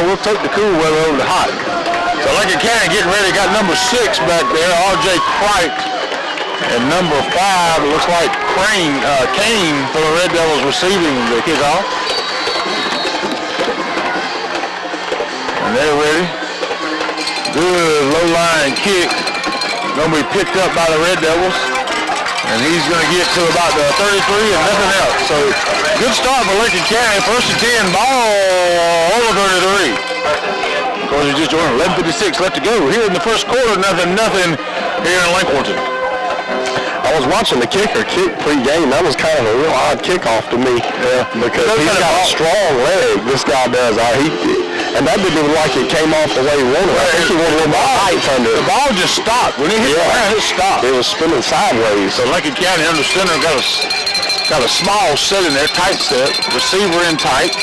we'll take the cool weather over the hot. So Lincoln County getting ready. Got number 6 back there, R.J. Cricht. And number 5, it looks like Kane for the Red Devils receiving the kickoff. And they're ready. Good low-line kick. Going to be picked up by the Red Devils. And he's going to get to about the 33 and nothing else. So good start for Lincoln County. First and 10, ball over 33. Of course, it's just 11:56 left to go. Here in the first quarter, nothing here in Lincoln. I was watching the kicker kick pre-game. That was kind of a real odd kickoff to me. Yeah, because he's got a strong leg, this guy does. And that didn't even like it came off the way he wanted. I think he wanted a little more height under it. The ball just stopped. When he hit the ground, it stopped. It was spinning sideways. So Lincoln County under center got a small set in there, tight set. Receiver in tight.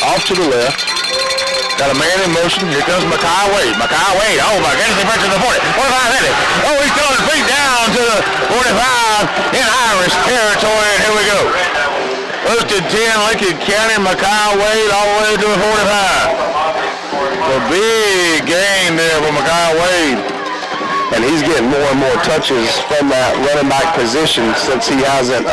Off to the left. Got a man in motion. Here comes Makai Wade. Oh my goodness, he breaks to the 40. 45 hit it. Oh, he's throwing his feet down to the 45 in Irish territory, and here we go. First and 10, Lincoln County, Makai Wade all the way to the 45. A big gain there for Makai Wade. And he's getting more and more touches from that running back position since he hasn't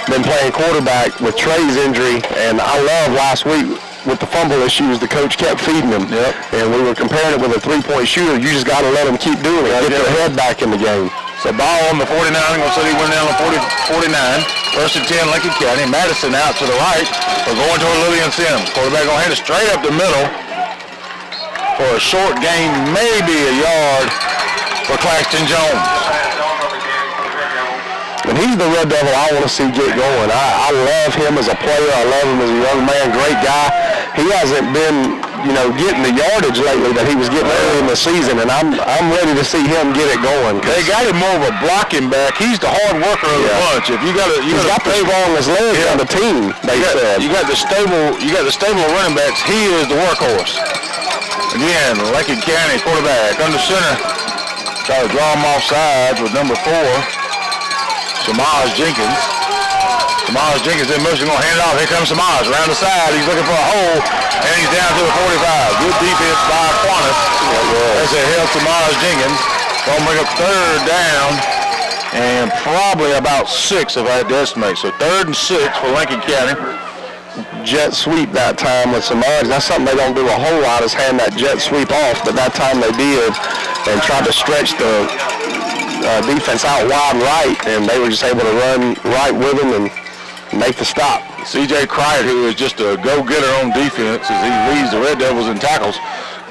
been playing quarterback with Trey's injury. And I love last week with the fumble issues, the coach kept feeding him. Yep. And we were comparing it with a three-point shooter. You just got to let him keep doing it. Get their head back in the game. So ball on the 49. We'll say he went down on 49. First and 10, Lincoln County. Madison out to the right. We're going toward Lillian Sims. Quarterback going to hand it straight up the middle for a short gain, maybe a yard for Claxton Jones. And he's the Red Devil I want to see get going. I love him as a player. I love him as a young man. Great guy. He hasn't been, getting the yardage lately that he was getting early in the season, and I'm ready to see him get it going. They got him more of a blocking back. He's the hard worker of the bunch. If he's got the strongest legs on the team. You got the stable running backs. He is the workhorse. Again, Lincoln County quarterback under center. Try to draw him off sides with number 4. Samaj Jenkins. Samaj Jenkins in motion, going to hand it off. Here comes Samaj around the side. He's looking for a hole, and he's down to the 45. Good defense by Aquinas. That's a help Samaj Jenkins. Going to bring up third down, and probably about 6 if I had to estimate. So 3rd and 6 for Lincoln County. Jet sweep that time with Samaj. That's something they don't do a whole lot, is hand that jet sweep off, but that time they did, and tried to stretch the defense out wide right, and they were just able to run right with him and make the stop. C.J. Cricht, who is just a go-getter on defense as he leads the Red Devils in tackles,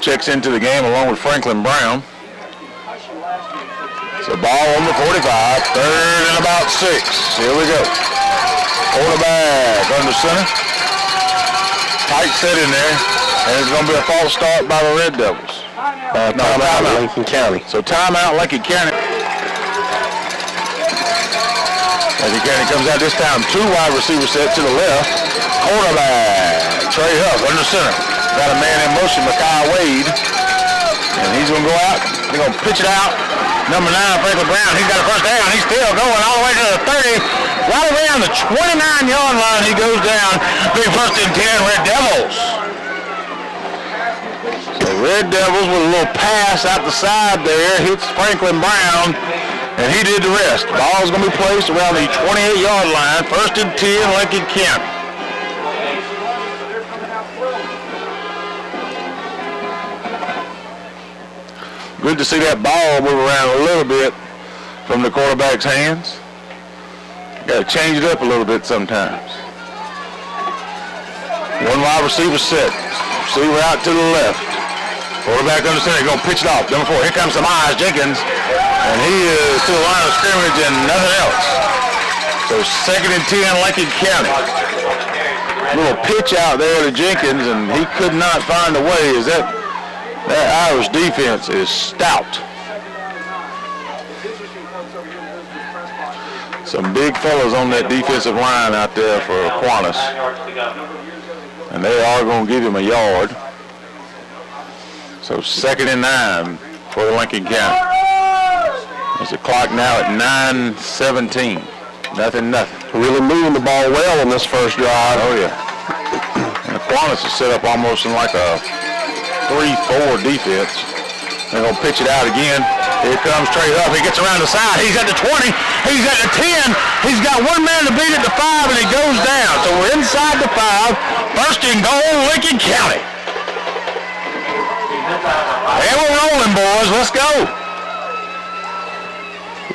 checks into the game along with Franklin Brown. So ball on the 45, 3rd and about 6. Here we go. Quarterback under center. Tight set in there, and it's going to be a false start by the Red Devils. Timeout Lincoln County. So timeout Lincoln County. Lincoln County comes out this time. 2 wide receiver set to the left. Quarterback Trey Huff under center. Got a man in motion, Makai Wade. And he's going to go out. They're going to pitch it out. Number 9, Franklin Brown. He's got a first down. He's still going all the way to the 30. Right around the 29-yard line, he goes down. Big first and 10, Red Devils. So Red Devils with a little pass out the side there. Hits Franklin Brown, and he did the rest. Ball's going to be placed around the 28-yard line. First and 10, Lincoln County. Good to see that ball move around a little bit from the quarterback's hands. Got to change it up a little bit sometimes. 1 wide receiver set. Receiver out to the left. Quarterback under center. Going to pitch it off. Number 4. Here comes Samaj Jenkins. And he is to the line of scrimmage and nothing else. So 2nd and 10, Lincoln County. Little pitch out there to Jenkins, and he could not find a way. That Irish defense is stout. Some big fellas on that defensive line out there for Aquinas. And they are going to give him a yard. So 2nd and 9 for Lincoln County. There's the clock now at 9:17. Nothing. Really moving the ball well on this first drive. Oh, yeah. And Aquinas is set up almost in like a 3-4 defense. They're going to pitch it out again. Here comes Trey Huff. He gets around the side. He's at the 20. He's at the 10. He's got one man to beat at the 5, and he goes down. So we're inside the 5. First and goal, Lincoln County. And we're rolling, boys. Let's go.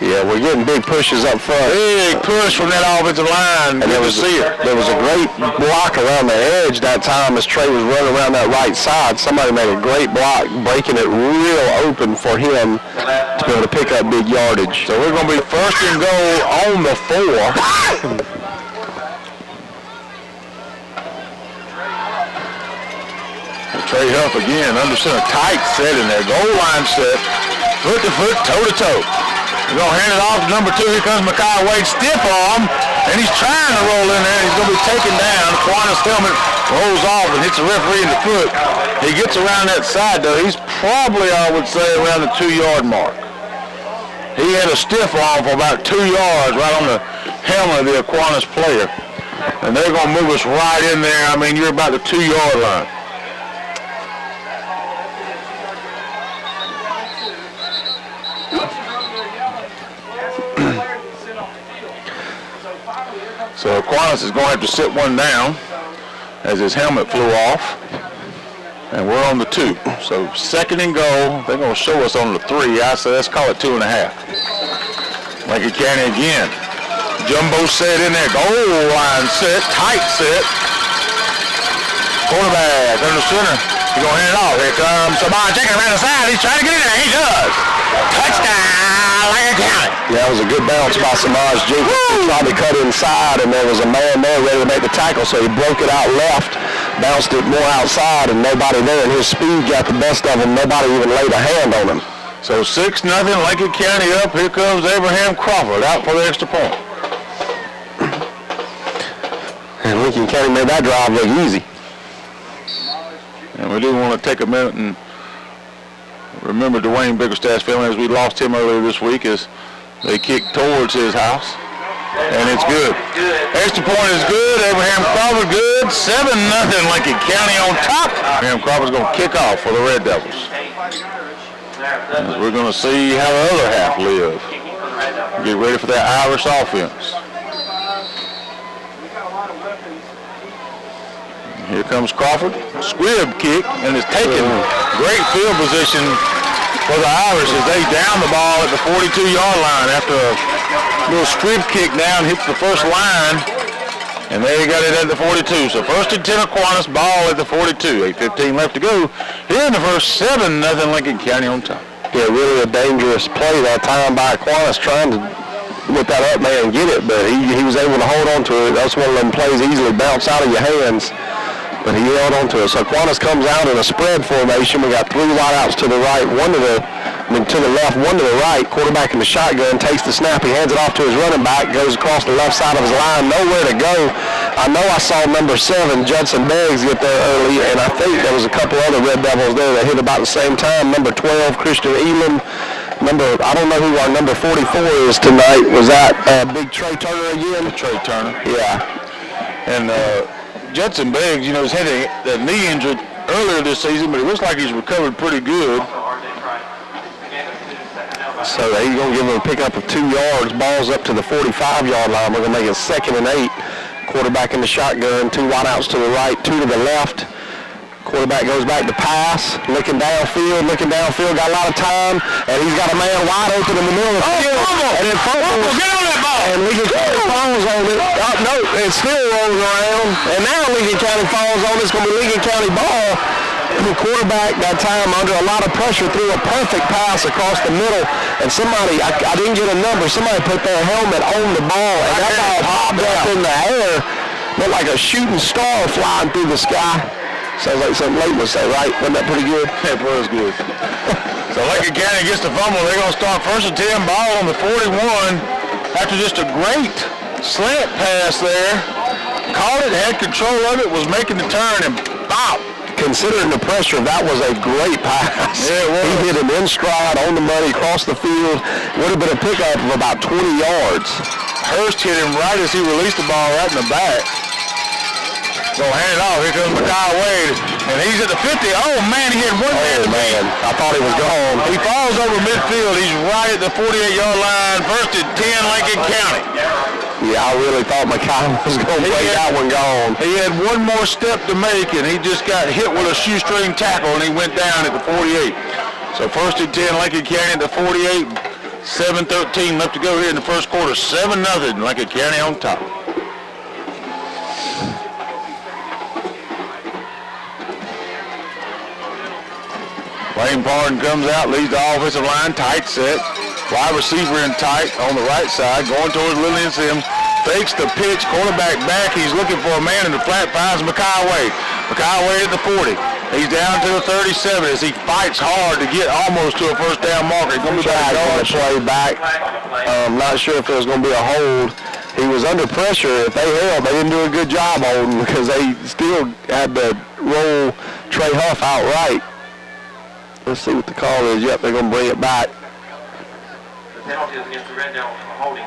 Yeah, we're getting big pushes up front. Big push from that offensive line. And there was a great block around the edge that time as Trey was running around that right side. Somebody made a great block, breaking it real open for him to be able to pick up big yardage. So we're going to be first and goal on the 4. Trey Huff again, under center, tight set in there. Goal line set, foot to foot, toe to toe. We're going to hand it off to number 2. Here comes Mekhi Wade, stiff arm, and he's trying to roll in there. He's going to be taken down. Aquinas' helmet rolls off and hits the referee in the foot. He gets around that side, though. He's probably, I would say, around the 2-yard mark. He had a stiff arm for about 2 yards right on the helmet of the Aquinas player. And they're going to move us right in there. I mean, you're about the 2-yard line. So Aquinas is going to have to sit one down as his helmet flew off. And we're on the 2. So second and goal. They're going to show us on the 3. I say let's call it 2.5. Lincoln County again. Jumbo set in there. Goal line set. Tight set. Quarterback under center. He's going to hand it off. Here comes somebody checking around the side. He's trying to get in there. He does. Touchdown, Lincoln County. Yeah, it was a good bounce by Samaj Jenkins. He tried to cut inside, and there was a man there ready to make the tackle, so he broke it out left, bounced it more outside, and nobody there, and his speed got the best of him. Nobody even laid a hand on him. So 6-0, Lincoln County up. Here comes Abraham Crawford out for the extra point. And Lincoln County made that drive look easy. And we do want to take a minute and remember Dwayne Bickerstaff's family as we lost him earlier this week as they kicked towards his house. And it's good. Extra point is good. Abraham Crawford good. 7-0 Lincoln County on top. Abraham Crawford's going to kick off for the Red Devils. As we're going to see how the other half live. Get ready for that Irish offense. Here comes Crawford. Squib kick, and it's taken great field position for the Irish as they down the ball at the 42-yard line after a little squib kick down, hits the first line, and they got it at the 42. So first and 10 Aquinas, ball at the 42. 8:15 left to go. Here in the first, 7-0 Lincoln County on top. Yeah, really a dangerous play that time by Aquinas trying to whip that up there and get it, but he was able to hold on to it. That's one of them plays easily bounce out of your hands. But he held on to it. So Aquinas comes out in a spread formation. We got 3 wideouts to the right, to the left, one to the right. Quarterback in the shotgun takes the snap. He hands it off to his running back, goes across the left side of his line, nowhere to go. I know I saw number 7, Judson Beggs, get there early, and I think there was a couple other Red Devils there that hit about the same time. Number 12, Christian Elam. I don't know who our number 44 is tonight. Was that Big Trey Turner again? Trey Turner. Yeah. And Judson Beggs, he's had a knee injury earlier this season, but it looks like he's recovered pretty good. So he's going to give him a pickup of 2 yards. Ball's up to the 45-yard line. We're going to make it 2nd and 8. Quarterback in the shotgun, 2 wideouts to the right, 2 to the left. Quarterback goes back to pass, looking downfield, got a lot of time, and he's got a man wide open in the middle of the field. And then fumbles. Get on that ball. And Lincoln County falls on it. No, it still rolls around. And now Lincoln County falls on it. It's going to be Lincoln County ball. The quarterback that time under a lot of pressure threw a perfect pass across the middle. And somebody, I didn't get a number, somebody put their helmet on the ball. And that ball popped up in the air. Looked like a shooting star flying through the sky. Sounds like something late would say, right? Wasn't that pretty good? It was good. So Lincoln County gets the fumble. They're going to start first and 10, ball on the 41 after just a great slant pass there. Caught it, had control of it, was making the turn, and bop. Considering the pressure, that was a great pass. Yeah, it was. He hit him in stride, on the money, across the field. Would have been a pickup of about 20 yards. Hurst hit him right as he released the ball right in the back. So hand it off. Here comes Mekhi Wade. And he's at the 50. Oh, man, he had one man to beat. I thought he was gone. He falls over midfield. He's right at the 48-yard line. First and 10, Lincoln County. Yeah, I really thought McCollum was going to play that one gone. He had one more step to make, and he just got hit with a shoestring tackle, and he went down at the 48. So first and 10, Lincoln County at the 48. 7:13 left to go here in the first quarter. 7-0, Lincoln County on top. Lane Pardon comes out, leads the offensive line, tight set. Wide receiver in tight on the right side, going towards Lillian Sims. Fakes the pitch, quarterback back. He's looking for a man in the flat, finds Makai Wade. Makai Wade at the 40. He's down to the 37 as he fights hard to get almost to a first down marker. He's going to be back on the play back. Not sure if there was going to be a hold. He was under pressure. If they held, they didn't do a good job holding because they still had to roll Trey Huff outright. Let's see what the call is. Yep, they're going to bring it back. The penalty is against the Red Devils for holding.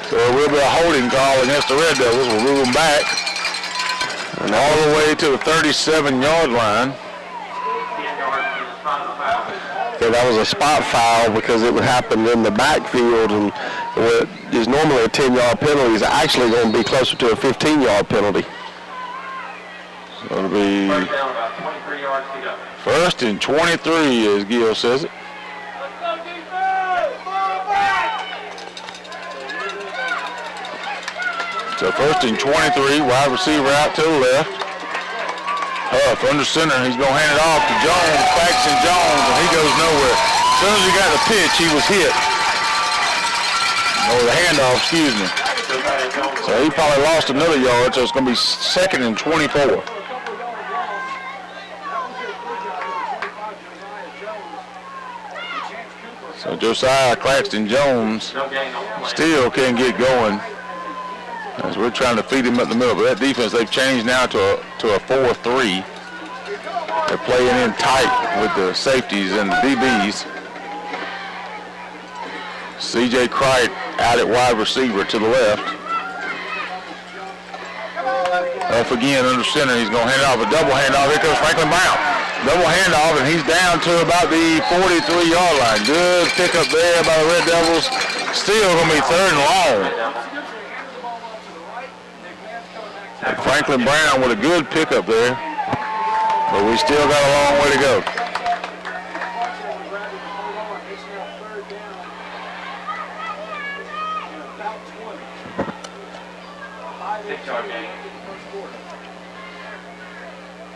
So it will be a holding call against the Red Devils. We'll move them back. And all the way to the 37-yard line. Yeah, that was a spot foul because it would happen in the backfield, and what is normally a 10-yard penalty is actually going to be closer to a 15-yard penalty. So it'll be First down, about 23 yards to go. first and 23, as Gil says it. So first and 23, wide receiver out to the left. Huff under center, he's going to hand it off to Jones, Paxton Jones, and he goes nowhere. As soon as he got the pitch, he was hit. Or the handoff, excuse me. So he probably lost another yard, so it's going to be second and 24. So Josiah Claxton Jones still can't get going as we're trying to feed him up the middle. But that defense, they've changed now to a 4-3. They're playing in tight with the safeties and the DBs. C.J. Cricht out at wide receiver to the left. Off again under center. He's going to hand off a double handoff. Here comes Franklin Brown. Double handoff, and he's down to about the 43-yard line. Good pickup there by the Red Devils. Still going to be third and long. Franklin Brown with a good pickup there, but we still got a long way to go.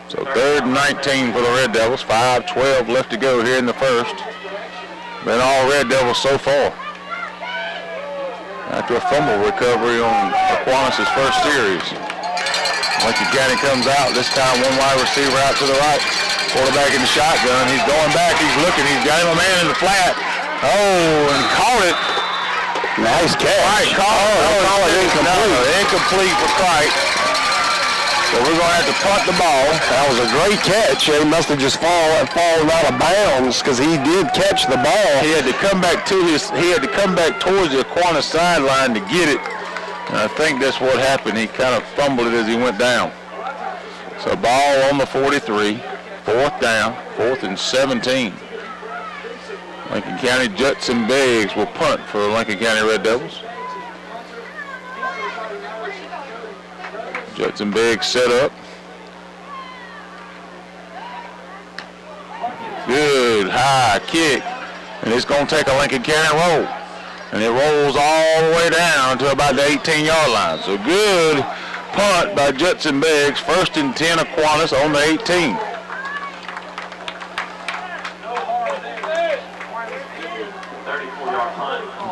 So third and 19 for the Red Devils. 5:12 left to go here in the first. Been all Red Devils so far. After a fumble recovery on Aquinas' first series. Lincoln County comes out. This time one wide receiver out to the right. Quarterback in the shotgun. He's going back. He's looking. He's got him a man in the flat. Oh, and caught it. Nice catch. Right, call it incomplete for Cricht. So we're going to have to punt the ball. That was a great catch. He must have just fallen out of bounds because he did catch the ball. He had to come back towards the Aquinas sideline to get it. And I think that's what happened. He kind of fumbled it as he went down. So ball on the 43. Fourth down. 4th and 17. Lincoln County Judson Beggs will punt for the Lincoln County Red Devils. Judson Beggs set up. Good high kick. And it's going to take a Lincoln County roll. And it rolls all the way down to about the 18-yard line. So good punt by Judson Beggs. First and 10 Aquinas on the 18.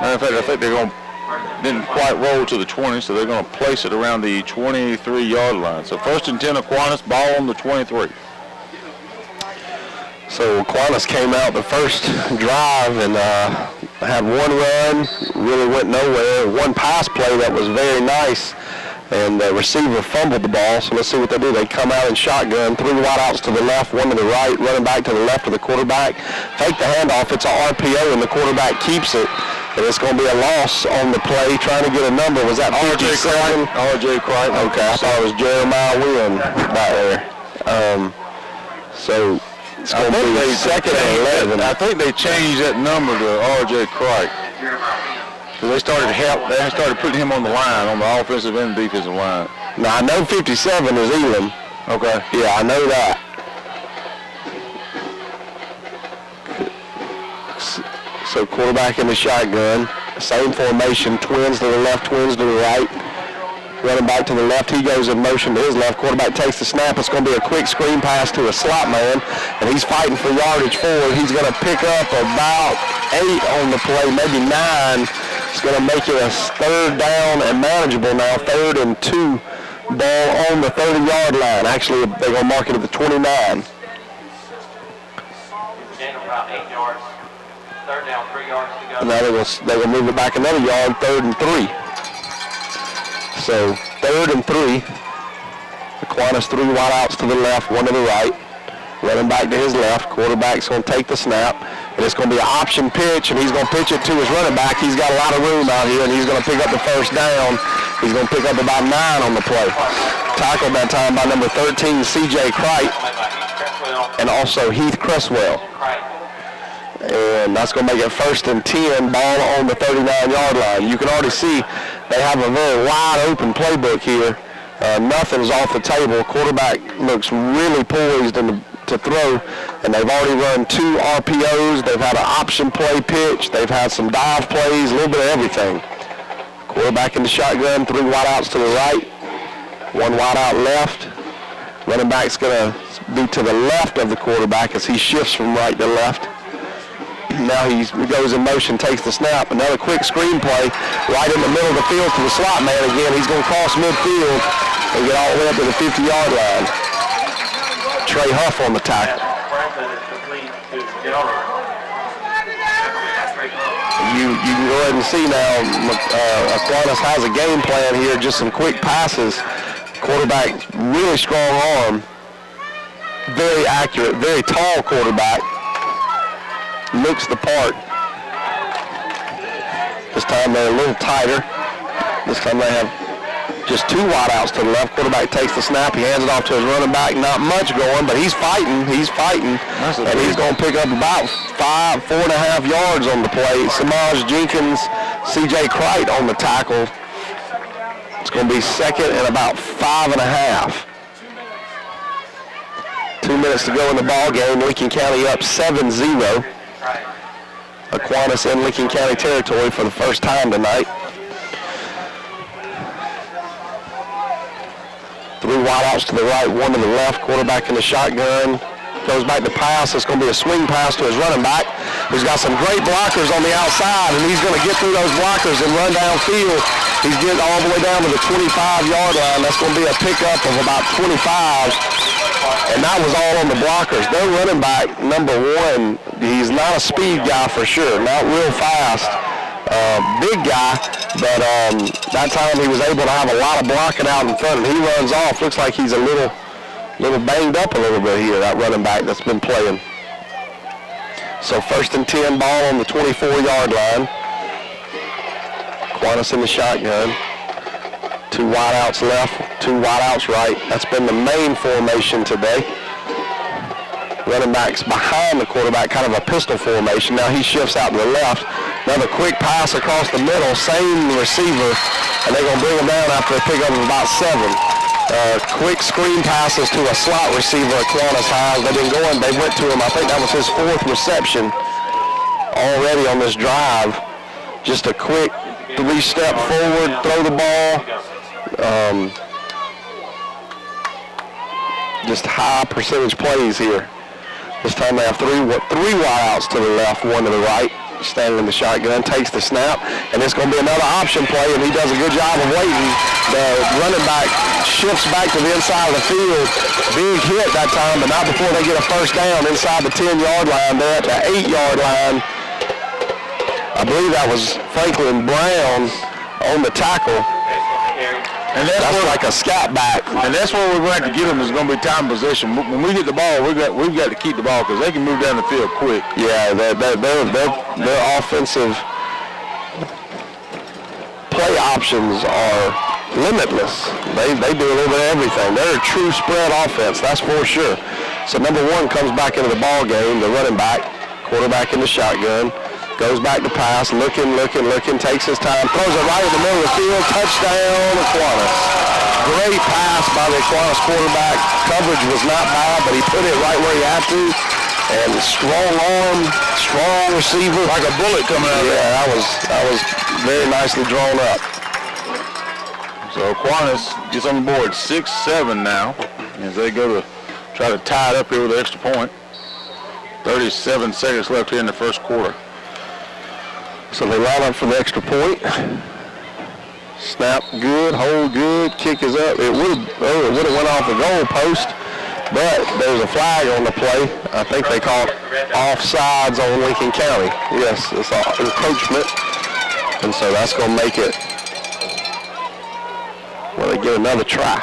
Matter of fact, I think didn't quite roll to the 20, so they're going to place it around the 23-yard line. So first and 10 Aquinas, ball on the 23. So Aquinas came out the first drive and had one run, really went nowhere. One pass play that was very nice, and the receiver fumbled the ball. So let's see what they do. They come out in shotgun, 3 wideouts to the left, 1 to the right, running back to the left of the quarterback. Fake the handoff. It's an RPO, and the quarterback keeps it. And it's going to be a loss on the play, trying to get a number. Was that R.J. Cricht? R.J. Cricht. Okay, I thought it was Jeremiah Wynn back there. So it's going to be second and 11. I think they changed that number to R.J. Cricht. So they started putting him on the line, on the offensive and defensive line. Now, I know 57 is Elam. Okay. Yeah, I know that. So quarterback in the shotgun. Same formation, twins to the left, twins to the right. Running back to the left, he goes in motion to his left. Quarterback takes the snap. It's going to be a quick screen pass to a slot man, and he's fighting for yardage forward. He's going to pick up about 8 on the play, maybe 9. It's going to make it a third down and manageable now, 3rd and 2. Ball on the 30-yard line. Actually, they're going to mark it at the 29. Gain about 8 yards. 3rd down, 3 yards to go. Now they're going to move it back another yard, 3rd and 3. So 3rd and 3. Aquinas 3 wideouts to the left, 1 to the right. Running back to his left. Quarterback's going to take the snap. And it's going to be an option pitch, and he's going to pitch it to his running back. He's got a lot of room out here, and he's going to pick up the first down. He's going to pick up about 9 on the play. Tackled that time by number 13, C.J. Cricht, and also Heath Cresswell. And that's going to make it 1st and 10, ball on the 39-yard line. You can already see they have a very wide open playbook here. Nothing's off the table. Quarterback looks really poised to throw, and they've already run 2 RPOs. They've had an option play pitch. They've had some dive plays, a little bit of everything. Quarterback in the shotgun, 3 wideouts to the right, 1 wideout left. Running back's going to be to the left of the quarterback as he shifts from right to left. Now he goes in motion, takes the snap. Another quick screen play right in the middle of the field to the slot man again. He's going to cross midfield and get all the way up to the 50-yard line. Trey Huff on the tackle. You can go ahead and see now Aquinas has a game plan here, just some quick passes. Quarterback, really strong arm, very accurate, very tall quarterback. Looks the part. This time they're a little tighter. This time they have just 2 wideouts to the left. Quarterback takes the snap. He hands it off to his running back. Not much going, but he's fighting. He's fighting. And he's going to pick up about 4.5 yards on the play. Samaj Jenkins, C.J. Cricht on the tackle. It's going to be 2nd and about 5.5. 2 minutes to go in the ball game. Lincoln County up 7-0. Aquinas in Lincoln County territory for the first time tonight. 3 wideouts to the right, 1 to the left. Quarterback in the shotgun. Goes back to pass. It's going to be a swing pass to his running back, who's got some great blockers on the outside, and he's going to get through those blockers and run downfield. He's getting all the way down to the 25-yard line. That's going to be a pickup of about 25. And that was all on the blockers. Their running back, number 1, he's not a speed guy for sure, not real fast. Big guy, but that time he was able to have a lot of blocking out in front, and he runs off. Looks like he's a little banged up a little bit here, that running back that's been playing. So 1st and 10, ball on the 24-yard line. Aquinas in the shotgun. 2 wideouts left, 2 wideouts right. That's been the main formation today. Running back's behind the quarterback, kind of a pistol formation. Now he shifts out to the left. Another quick pass across the middle, same receiver, and they're going to bring him down after a pickup of about 7. Quick screen passes to a slot receiver Aquinas has. They've been going, they went to him, I think that was his 4th reception already on this drive. Just a quick 3-step forward, throw the ball. Just high percentage plays here. This time they have 3 wideouts to the left, 1 to the right. Standing in the shotgun, takes the snap, and it's going to be another option play, and he does a good job of waiting. The running back shifts back to the inside of the field. Big hit that time, but not before they get a first down inside the 10-yard line. They're at the 8-yard line. I believe that was Franklin Brown on the tackle. And that's like a scat back. And that's what we're going to have to get them is going to be time possession. When we get the ball, we've got to keep the ball because they can move down the field quick. Yeah, their offensive play options are limitless. They do a little bit of everything. They're a true spread offense, that's for sure. So number 1 comes back into the ball game, the running back, quarterback in the shotgun, goes back to pass, looking, takes his time, throws it right in the middle of the field, touchdown Aquinas. Great pass by the Aquinas quarterback. Coverage was not bad, but he put it right where he had to. And strong arm, strong receiver. Like a bullet coming out of there. That was very nicely drawn up. So Aquinas gets on the board 6-7 now as they go to try to tie it up here with an extra point. 37 seconds left here in the first quarter. So they line up for the extra point. Snap good, hold good, kick is up. It would have went off the goal post, but there's a flag on the play. I think they call it offsides on Lincoln County. Yes, it's encroachment, and so that's going to make it. Well, they get another try.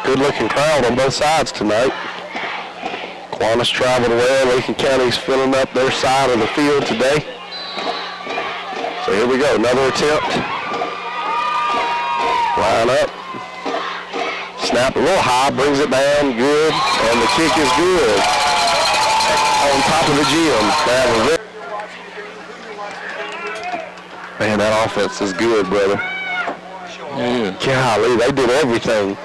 Good-looking crowd on both sides tonight. Aquinas traveled well. Lincoln County's filling up their side of the field today. So here we go, another attempt. Line up. Snap a little high, brings it down, good, and the kick is good. On top of the gym. Man, that offense is good, brother. Yeah. Golly, they did everything.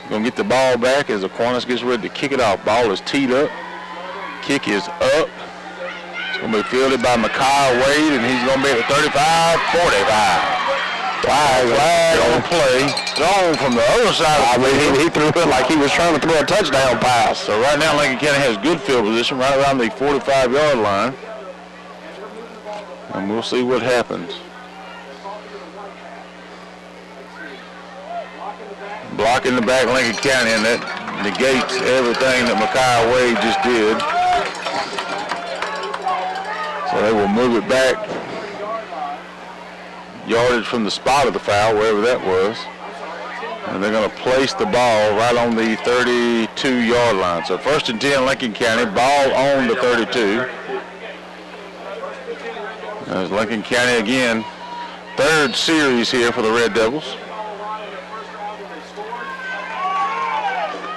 Going to get the ball back as Aquinas gets ready to kick it off. Ball is teed up. Kick is up. It's going to be fielded by Micaiah Wade, and he's going to be at the 35, 45. Flag on play. Thrown from the other side of the field. He threw it like he was trying to throw a touchdown pass. So right now Lincoln County has good field position right around the 45-yard line. And we'll see what happens. Block in the back, Lincoln County, and that negates everything that Micaiah Wade just did. So they will move it back yardage from the spot of the foul, wherever that was. And they're going to place the ball right on the 32-yard line. So 1st and 10, Lincoln County, ball on the 32. There's Lincoln County again, 3rd series here for the Red Devils.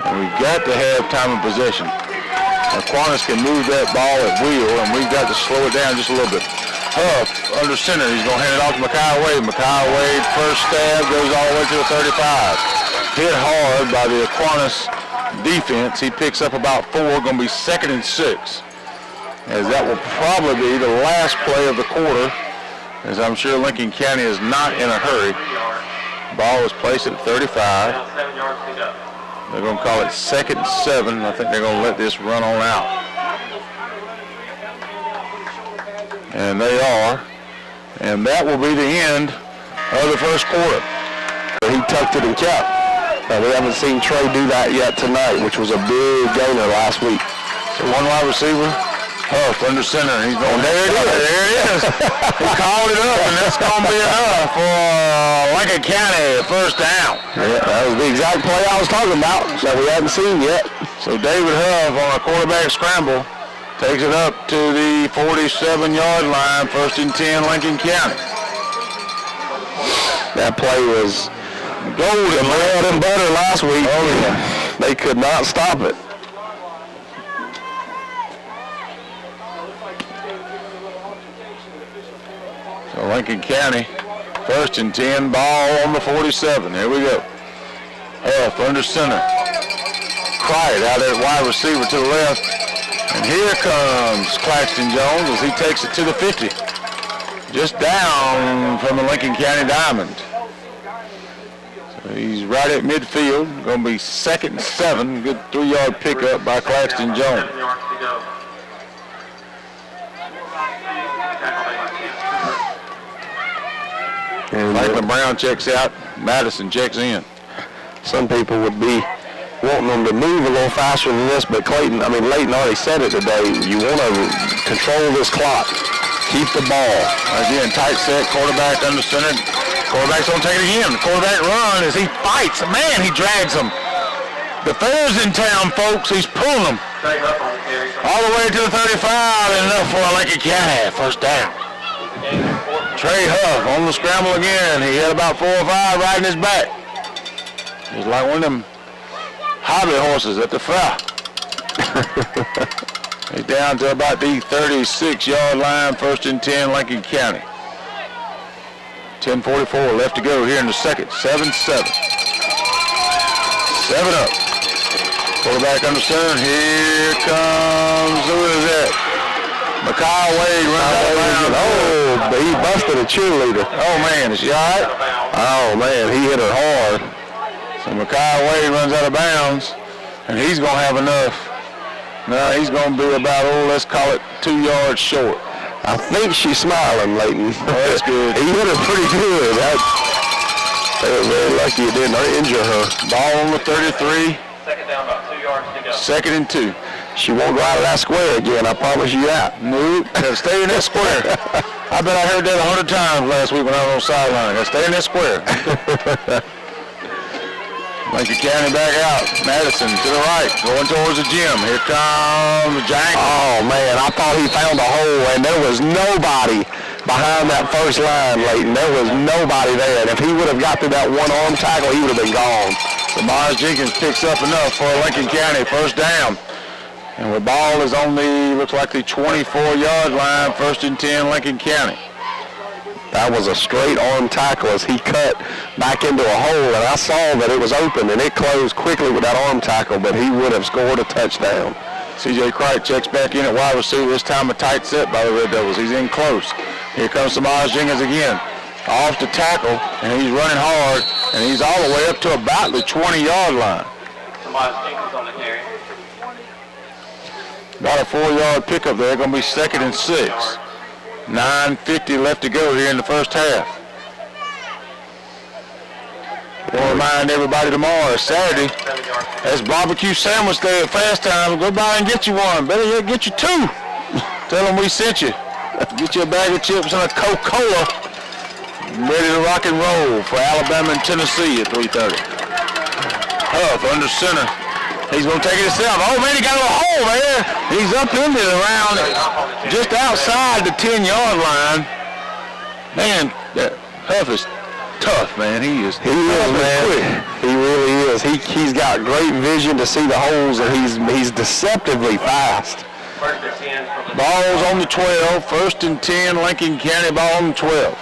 And we've got to have time of possession. Aquinas can move that ball at will, and we've got to slow it down just a little bit. Huff under center. He's going to hand it off to Micaiah Wade. Micaiah Wade, first stab, goes all the way to the 35. Hit hard by the Aquinas defense. He picks up about 4, going to be 2nd and 6. As that will probably be the last play of the quarter, as I'm sure Lincoln County is not in a hurry. Ball is placed at 35. They're going to call it 2nd and 7. I think they're going to let this run on out. And they are. And that will be the end of the first quarter. He tucked it and kept. We haven't seen Trey do that yet tonight, which was a big gainer last week. So one wide receiver, Huff under center. He's going, there it is. There it is. He called it up, and that's going to be enough for Lincoln County first down. Yeah, that was the exact play I was talking about that we hadn't seen yet. So David Huff on a quarterback scramble takes it up to the 47-yard line, 1st and 10, Lincoln County. That play was golden, bread and butter last week. Oh, yeah. They could not stop it. So Lincoln County, 1st and 10, ball on the 47. Here we go. Huff under center. Cried out at wide receiver to the left. And here comes Claxton Jones as he takes it to the 50. Just down from the Lincoln County Diamond. So he's right at midfield. Going to be 2nd and 7. Good 3-yard pickup by Claxton Jones. And Franklin Brown checks out. Madison checks in. Some people would be wanting them to move a little faster than this, but Leighton already said it today. You want to control this clock. Keep the ball. Again, tight set, quarterback under center. Quarterback's going to take it again. The quarterback run as he fights. Man, he drags him. The fair's in town, folks. He's pulling them. All the way to the 35 and enough for a Lincoln County. First down. Trey Huff on the scramble again. He had about 4 or 5 riding his back. He's like one of them hobby horses at the fair. He's down to about the 36-yard line, 1st and 10, Lincoln County. 10:44 left to go here in the second. 7-7. 7 up. Quarterback under center. Here comes, who is that? Mikhail Wade runs out of bounds. Oh, but he busted a cheerleader. Oh, man, is she all right? Oh, man, he hit her hard. So Mikhail Wade runs out of bounds, and he's going to have enough. No, he's going to be about, let's call it 2 yards short. I think she's smiling, Leighton. Oh, that's good. He hit her pretty good. They were very lucky it didn't injure her. Ball on the 33. Second down, about 2 yards to go. 2nd and 2. She won't go out of that square again, I promise you that. Nope, gotta stay in that square. I bet I heard that 100 times last week when I was on the sideline. Gotta stay in that square. Lincoln County back out. Madison to the right, going towards the gym. Here comes Jack. Oh, man, I thought he found a hole, and there was nobody behind that first line, Leighton. There was nobody there, and if he would have got through that one-arm tackle, he would have been gone. So Myers Jenkins picks up enough for Lincoln County, first down. And the ball is on the, looks like the 24-yard line, 1st and 10, Lincoln County. That was a straight arm tackle as he cut back into a hole, and I saw that it was open, and it closed quickly with that arm tackle, but he would have scored a touchdown. C.J. Cricht checks back in at wide receiver, this time a tight set by the Red Devils. He's in close. Here comes Myers Jenkins again. Off the tackle, and he's running hard, and he's all the way up to about the 20-yard line. Myers Jenkins on the carry. About a 4-yard pickup there. Going to be 2nd and 6. 9:50 left to go here in the first half. I want to remind everybody tomorrow is Saturday. That's barbecue sandwich day at Fast Time. Go by and get you one. Better yet, get you 2. Tell them we sent you. Get you a bag of chips and a Coca-Cola. Ready to rock and roll for Alabama and Tennessee at 3:30. Huff under center. He's going to take it himself. Oh, man, he got a little hole there. He's up into it around just outside the 10-yard line. Man, that Huff is tough, man. He is man. He really is. He's got great vision to see the holes, and he's deceptively fast. Ball's on the 12. 1st and 10, Lincoln County ball on the 12.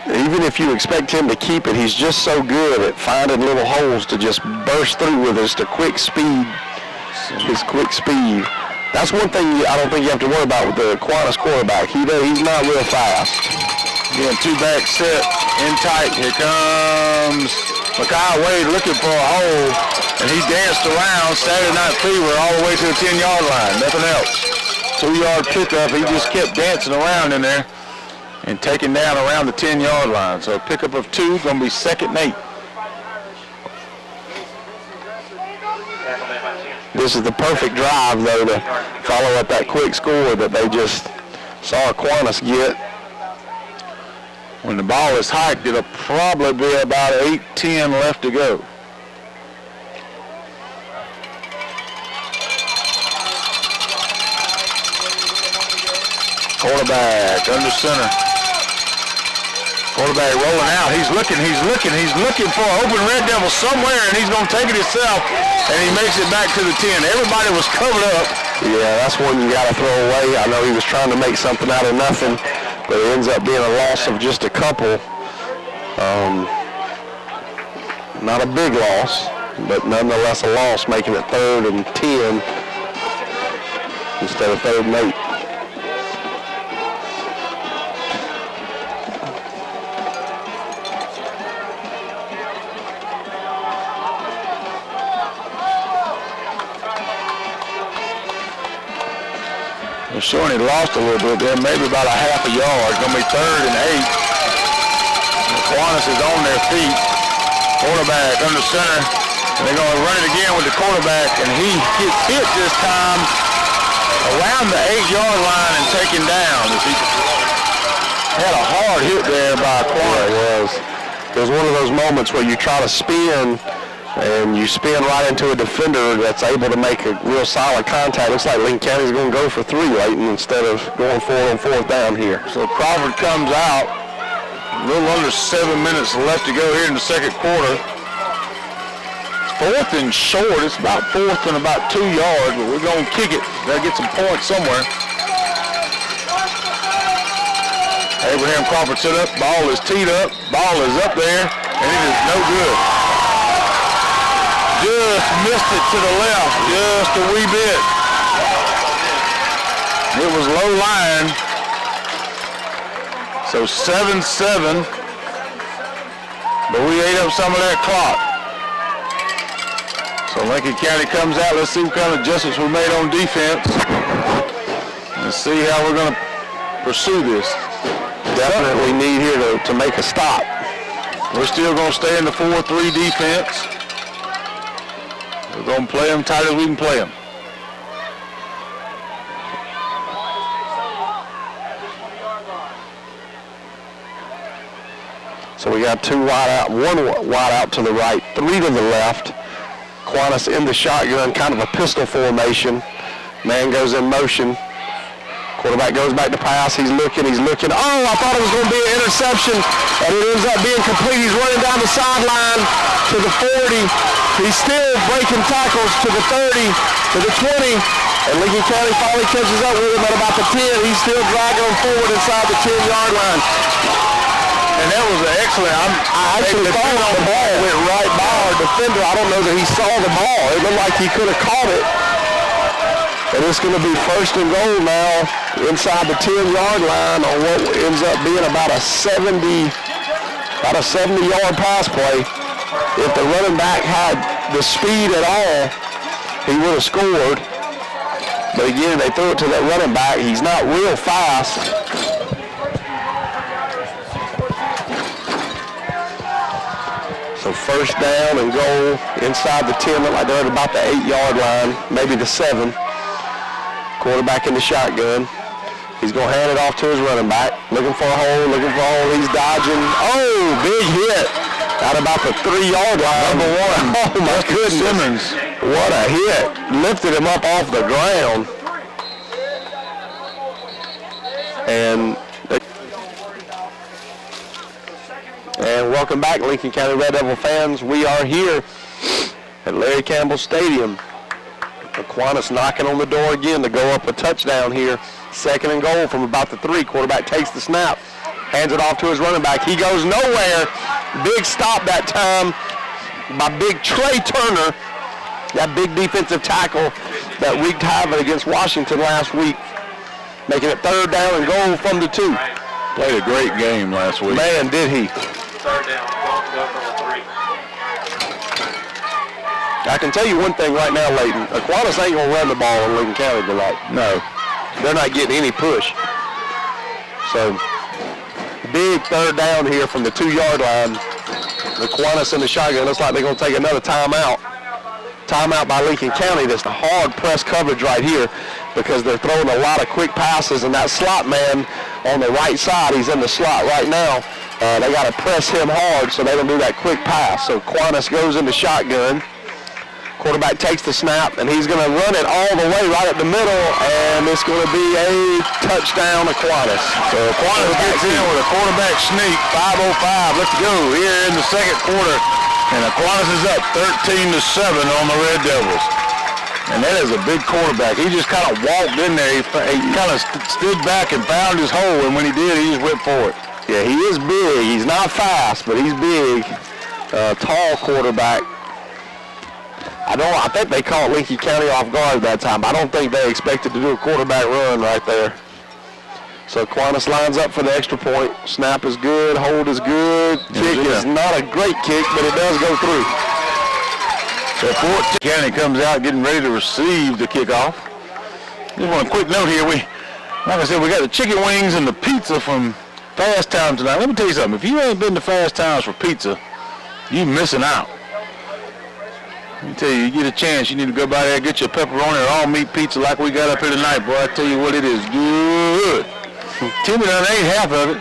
Even if you expect him to keep it, he's just so good at finding little holes to just burst through with his quick speed. His quick speed. That's one thing I don't think you have to worry about with the Aquinas quarterback. He's not real fast. Again, 2-back set in tight. Here comes Mikhail Wade looking for a hole, and he danced around Saturday Night Fever all the way to the 10-yard line. Nothing else. 2-yard pickup. He just kept dancing around in there and taking down around the 10-yard line. So a pickup of 2, going to be 2nd and 8. This is the perfect drive, though, to follow up that quick score that they just saw Aquinas get. When the ball is hiked, it'll probably be about 8:10 left to go. Quarterback under center. Quarterback rolling out. He's looking for an open Red Devil somewhere, and he's going to take it himself, and he makes it back to the 10. Everybody was covered up. Yeah, that's one you got to throw away. I know he was trying to make something out of nothing, but it ends up being a loss of just a couple. Not a big loss, but nonetheless a loss, making it 3rd and 10 instead of 3rd and 8. They're showing he lost a little bit there, maybe about a half a yard. It's going to be 3rd and 8. Aquinas is on their feet. Quarterback under center. And they're going to run it again with the quarterback, and he gets hit this time around the 8-yard line and taken down. He had a hard hit there by Aquinas. Yeah, it was. It was one of those moments where you try to spin and you spin right into a defender that's able to make a real solid contact. Looks like Lincoln County's going to go for 3, Leighton, instead of going for it on 4th down here. So Crawford comes out. A little under 7 minutes left to go here in the second quarter. It's 4th and short. It's about 4th and about 2 yards, but we're going to kick it. Got to get some points somewhere. Abraham Crawford set up. Ball is teed up. Ball is up there, and it is no good. Just missed it to the left, just a wee bit. It was low line. So 7-7. But we ate up some of that clock. So Lincoln County comes out. Let's see what kind of adjustments we made on defense. Let's see how we're going to pursue this. Definitely need here to make a stop. We're still going to stay in the 4-3 defense. We're going to play them tight as we can play them. So we got 2 wide out, 1 wide out to the right, 3 to the left. Aquinas in the shotgun, kind of a pistol formation. Man goes in motion. Quarterback goes back to pass. He's looking. Oh, I thought it was going to be an interception, and it ends up being complete. He's running down the sideline to the 40. He's still breaking tackles to the 30, to the 20, and Lincoln County finally catches up with him at about the 10. He's still dragging him forward inside the 10-yard line. And that was an excellent. I actually thought the ball went right by our defender. I don't know that he saw the ball. It looked like he could have caught it. And it's going to be 1st and goal now inside the 10-yard line on what ends up being about a 70-yard pass play. If the running back had the speed at all, he would have scored. But again, they threw it to that running back. He's not real fast. So 1st down and goal inside the 10, look like they're at about the 8-yard line, maybe the 7. Quarterback in the shotgun. He's going to hand it off to his running back. Looking for a hole. He's dodging. Oh, big hit. Out about the 3-yard line. Number 1. Oh, my goodness. Simmons. What a hit. Lifted him up off the ground. And welcome back, Lincoln County Red Devil fans. We are here at Larry Campbell Stadium. Aquinas knocking on the door again to go up a touchdown here. 2nd and goal from about the 3. Quarterback takes the snap, hands it off to his running back. He goes nowhere. Big stop that time by big Trey Turner, that big defensive tackle that wreaked havoc against Washington last week, making it 3rd down and goal from the 2. Played a great game last week. Man, did he. 3rd down, go from the 3. I can tell you one thing right now, Leighton. Aquinas ain't going to run the ball in Lincoln County tonight. No. They're not getting any push. So, big 3rd down here from the 2-yard line. Aquinas in the shotgun. Looks like they're going to take another timeout. Timeout by Lincoln County. That's the hard press coverage right here because they're throwing a lot of quick passes, and that slot man on the right side, he's in the slot right now. They got to press him hard so they don't do that quick pass. So Aquinas goes in the shotgun. Quarterback takes the snap, and he's going to run it all the way right at the middle, and it's going to be a touchdown Aquinas. So Aquinas gets in with a quarterback sneak, 5:05 left to go here in the second quarter, and Aquinas is up 13-7 on the Red Devils. And that is a big quarterback. He just kind of walked in there. He kind of stood back and found his hole, and when he did, he just went for it. Yeah, he is big. He's not fast, but he's big. Tall quarterback. I think they caught Lincoln County off guard that time. I don't think they expected to do a quarterback run right there. So Aquinas lines up for the extra point. Snap is good. Hold is good. Kick is not a great kick, but it does go through. So Fort County comes out getting ready to receive the kickoff. Just want a quick note here. Like I said, we got the chicken wings and the pizza from Fast Time tonight. Let me tell you something. If you ain't been to Fast Times for pizza, you missing out. Let me tell you, you get a chance, you need to go by there, get your pepperoni or all meat pizza like we got up here tonight, boy. I tell you what, it is good. Timmy done ate half of it.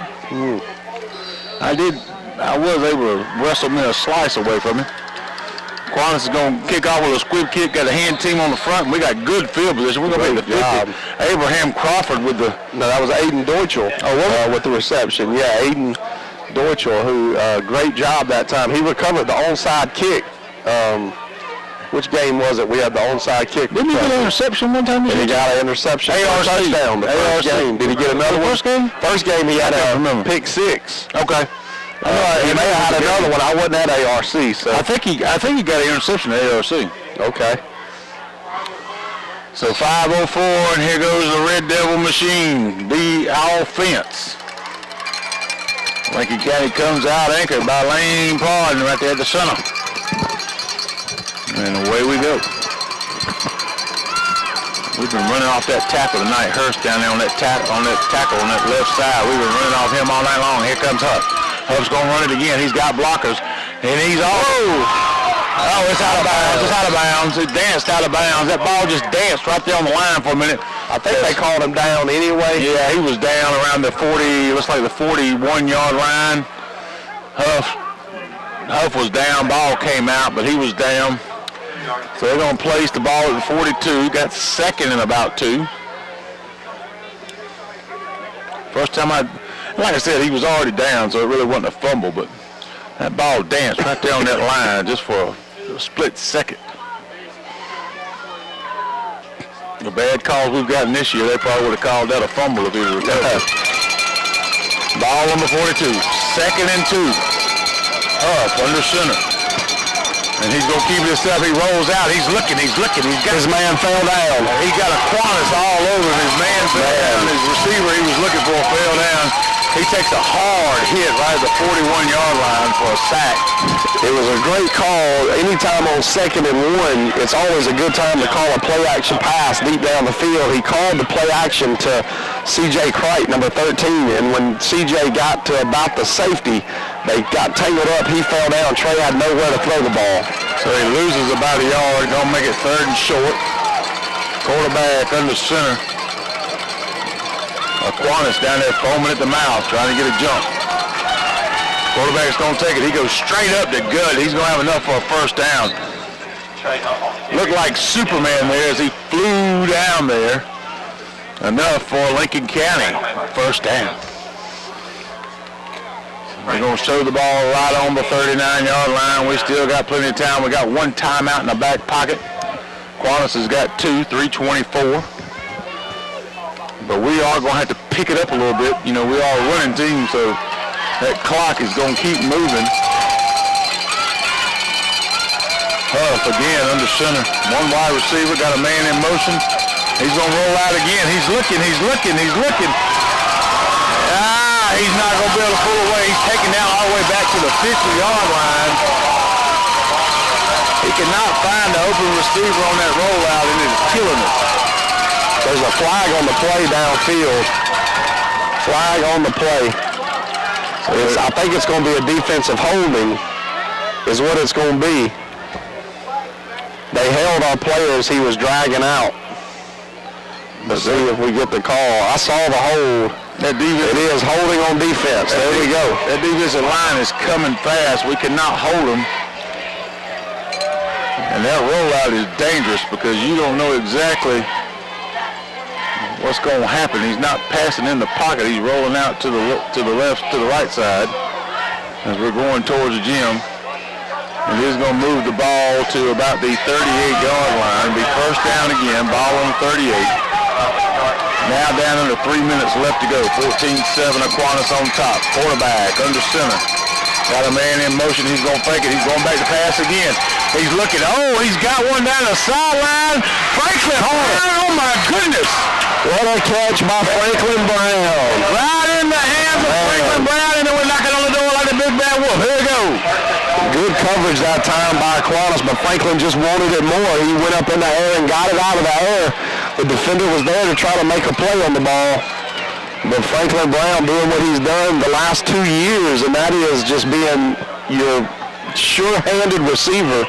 I I was able to wrestle me a slice away from him. Aquinas is going to kick off with a squib kick. Got a hand team on the front. And we got good field position. We're going to be the 50. Abraham Crawford with the... No, that was Aiden Deutschel with the reception. Yeah, Aiden Deutschel, who great job that time. He recovered the onside kick. Which game was it? We had the onside kick. Didn't he get an interception one time? He got an interception. Touchdown. The first game. Did he get another one? First game he had a pick six. Okay. He may have had another one. I wasn't at ARC, so I think he got an interception at ARC. Okay. So 5:04, and here goes the Red Devil machine. The offense. Lincoln County comes out anchored by Lane Pardon right there at the center. And away we go. We've been running off that tackle tonight. Hurst down there on that tackle on that left side. We've been running off him all night long. Here comes Huff. Huff's going to run it again. He's got blockers. And he's oh, it's out of bounds. It's out of bounds. It danced out of bounds. That ball just danced right there on the line for a minute. I think they called him down anyway. Yeah, he was down around the 40, looks like the 41-yard line. Huff was down. Ball came out, but he was down. So they're going to place the ball at the 42. Got second and about 2. First time like I said, he was already down, so it really wasn't a fumble, but that ball danced right there on that line just for a split second. The bad calls we've gotten this year, they probably would have called that a fumble if he was recovered. Ball number 42. Second and 2. Up under center. And he's going to keep this up. He rolls out. He's looking. He's got his man fell down. He got Aquinas all over him. His man fell down. His receiver he was looking for fell down. He takes a hard hit right at the 41-yard line for a sack. It was a great call. Anytime on 2nd and 1, it's always a good time to call a play-action pass deep down the field. He called the play-action to C.J. Crite, number 13, and when C.J. got to about the safety, they got tangled up. He fell down. Trey had nowhere to throw the ball. So he loses about a yard. Going to make it 3rd and short. Quarterback under center. Aquinas down there foaming at the mouth, trying to get a jump. Quarterback's going to take it. He goes straight up the gut. He's going to have enough for a first down. Looked like Superman there as he flew down there. Enough for Lincoln County. First down. We're going to show the ball right on the 39-yard line. We still got plenty of time. We got one timeout in the back pocket. Aquinas has got 2, 3:24. But we are going to have to pick it up a little bit. You know, we are a running team, so that clock is going to keep moving. Huff again under center. One wide receiver, got a man in motion. He's going to roll out again. He's looking. He's not going to be able to pull away. He's taken down all the way back to the 50-yard line. He cannot find the open receiver on that rollout, and it's killing him. There's a flag on the play downfield. Flag on the play. I think it's going to be a defensive holding is what it's going to be. They held our players he was dragging out. Let's see if we get the call. I saw the hold. It is holding on defense. There we go. That defensive line is coming fast. We cannot hold them. And that rollout is dangerous because you don't know exactly what's going to happen. He's not passing in the pocket. He's rolling out to the left, to the right side as we're going towards the gym. And he's going to move the ball to about the 38-yard line. Be first down again. Ball on 38. Now down under 3 minutes left to go. 14-7, Aquinas on top. Quarterback under center. Got a man in motion. He's going to fake it. He's going back to pass again. He's looking. Oh, he's got one down the sideline. Franklin. Oh my goodness. What a catch by Franklin Brown. Right in the hands of Franklin Brown, and then we're knocking on the door like a big bad wolf. Here we go. Good coverage that time by Aquinas, but Franklin just wanted it more. He went up in the air and got it out of the air. The defender was there to try to make a play on the ball. But Franklin Brown doing what he's done the last 2 years, and that is just being your sure-handed receiver.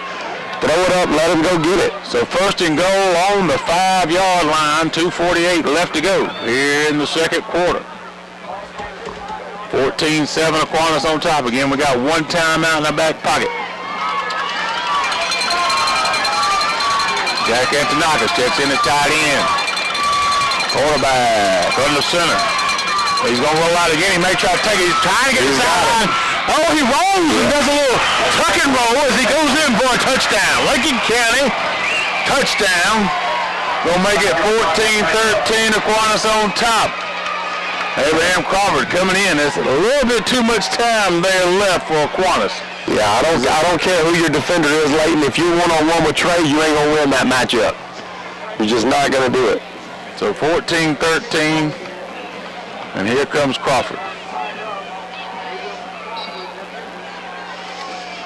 Throw it up, let him go get it. So first and goal on the 5-yard line, 2:48 left to go here in the second quarter. 14-7 Aquinas on top. Again, we got one timeout in our back pocket. Jack Antonakis checks in at tight end. Quarterback under center. He's going to roll out again. He may try to take it. He's trying to get the sideline. Oh, he rolls and does a little tuck and roll as he goes in for a touchdown. Lincoln County, touchdown. Going to make it 14-13, Aquinas on top. Abraham Crawford coming in. There's a little bit too much time there left for Aquinas. Yeah, I don't care who your defender is, Leighton. If you're one-on-one with Trey, you ain't going to win that matchup. You're just not going to do it. So 14-13, and here comes Crawford.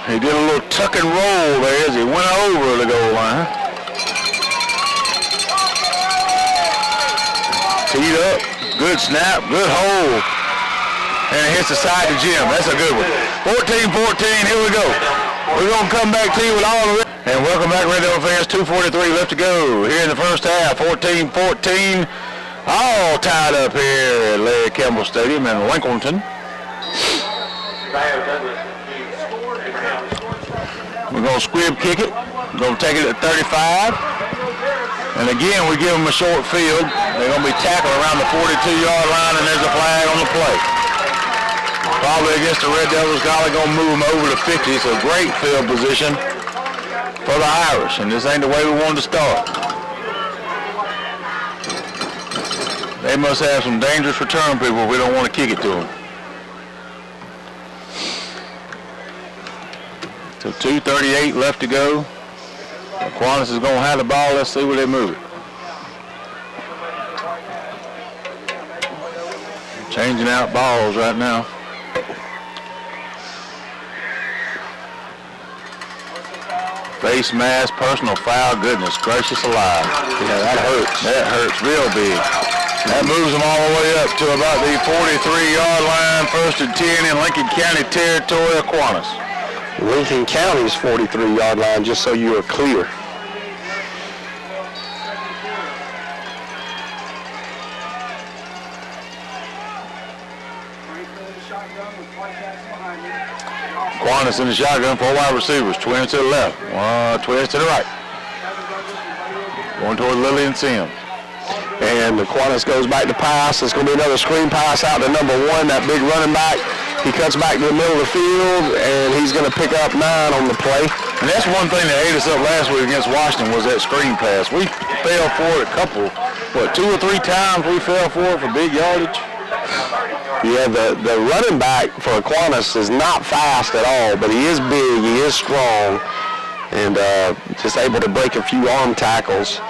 He did a little tuck and roll there as he went over the goal line. Teed up, good snap, good hold. And it hits the side of Jim. That's a good one. 14-14, here we go. We're going to come back to you with all of it. And welcome back, Red Devil fans. 2:43 left to go here in the first half. 14-14, all tied up here at Larry Campbell Stadium in Lincolnton. We're going to squib kick it. We're going to take it at 35. And again, we give them a short field. They're going to be tackled around the 42-yard line, and there's a flag on the play. Probably against the Red Devils. Golly, going to move them over to 50. It's a great field position for the Irish, and this ain't the way we wanted to start. They must have some dangerous return people if we don't want to kick it to them. So 2:38 left to go. Aquinas is going to have the ball. Let's see where they move it. Changing out balls right now. Face mask, personal foul, goodness gracious alive. Yeah, that hurts. That hurts real big. That moves them all the way up to about the 43-yard line, 1st and 10 in Lincoln County territory, Aquinas. Lincoln County's 43-yard line, just so you are clear. Aquinas in the shotgun, 4 wide receivers, twins to the left, twins to the right. Going toward Lily and Sims. And Aquinas goes back to pass. It's going to be another screen pass out to number 1, that big running back. He cuts back to the middle of the field, and he's going to pick up 9 on the play. And that's one thing that ate us up last week against Washington was that screen pass. We fell for it a couple, 2 or 3 times we fell for it for big yardage. Yeah, the running back for Aquinas is not fast at all, but he is big, he is strong, and just able to break a few arm tackles.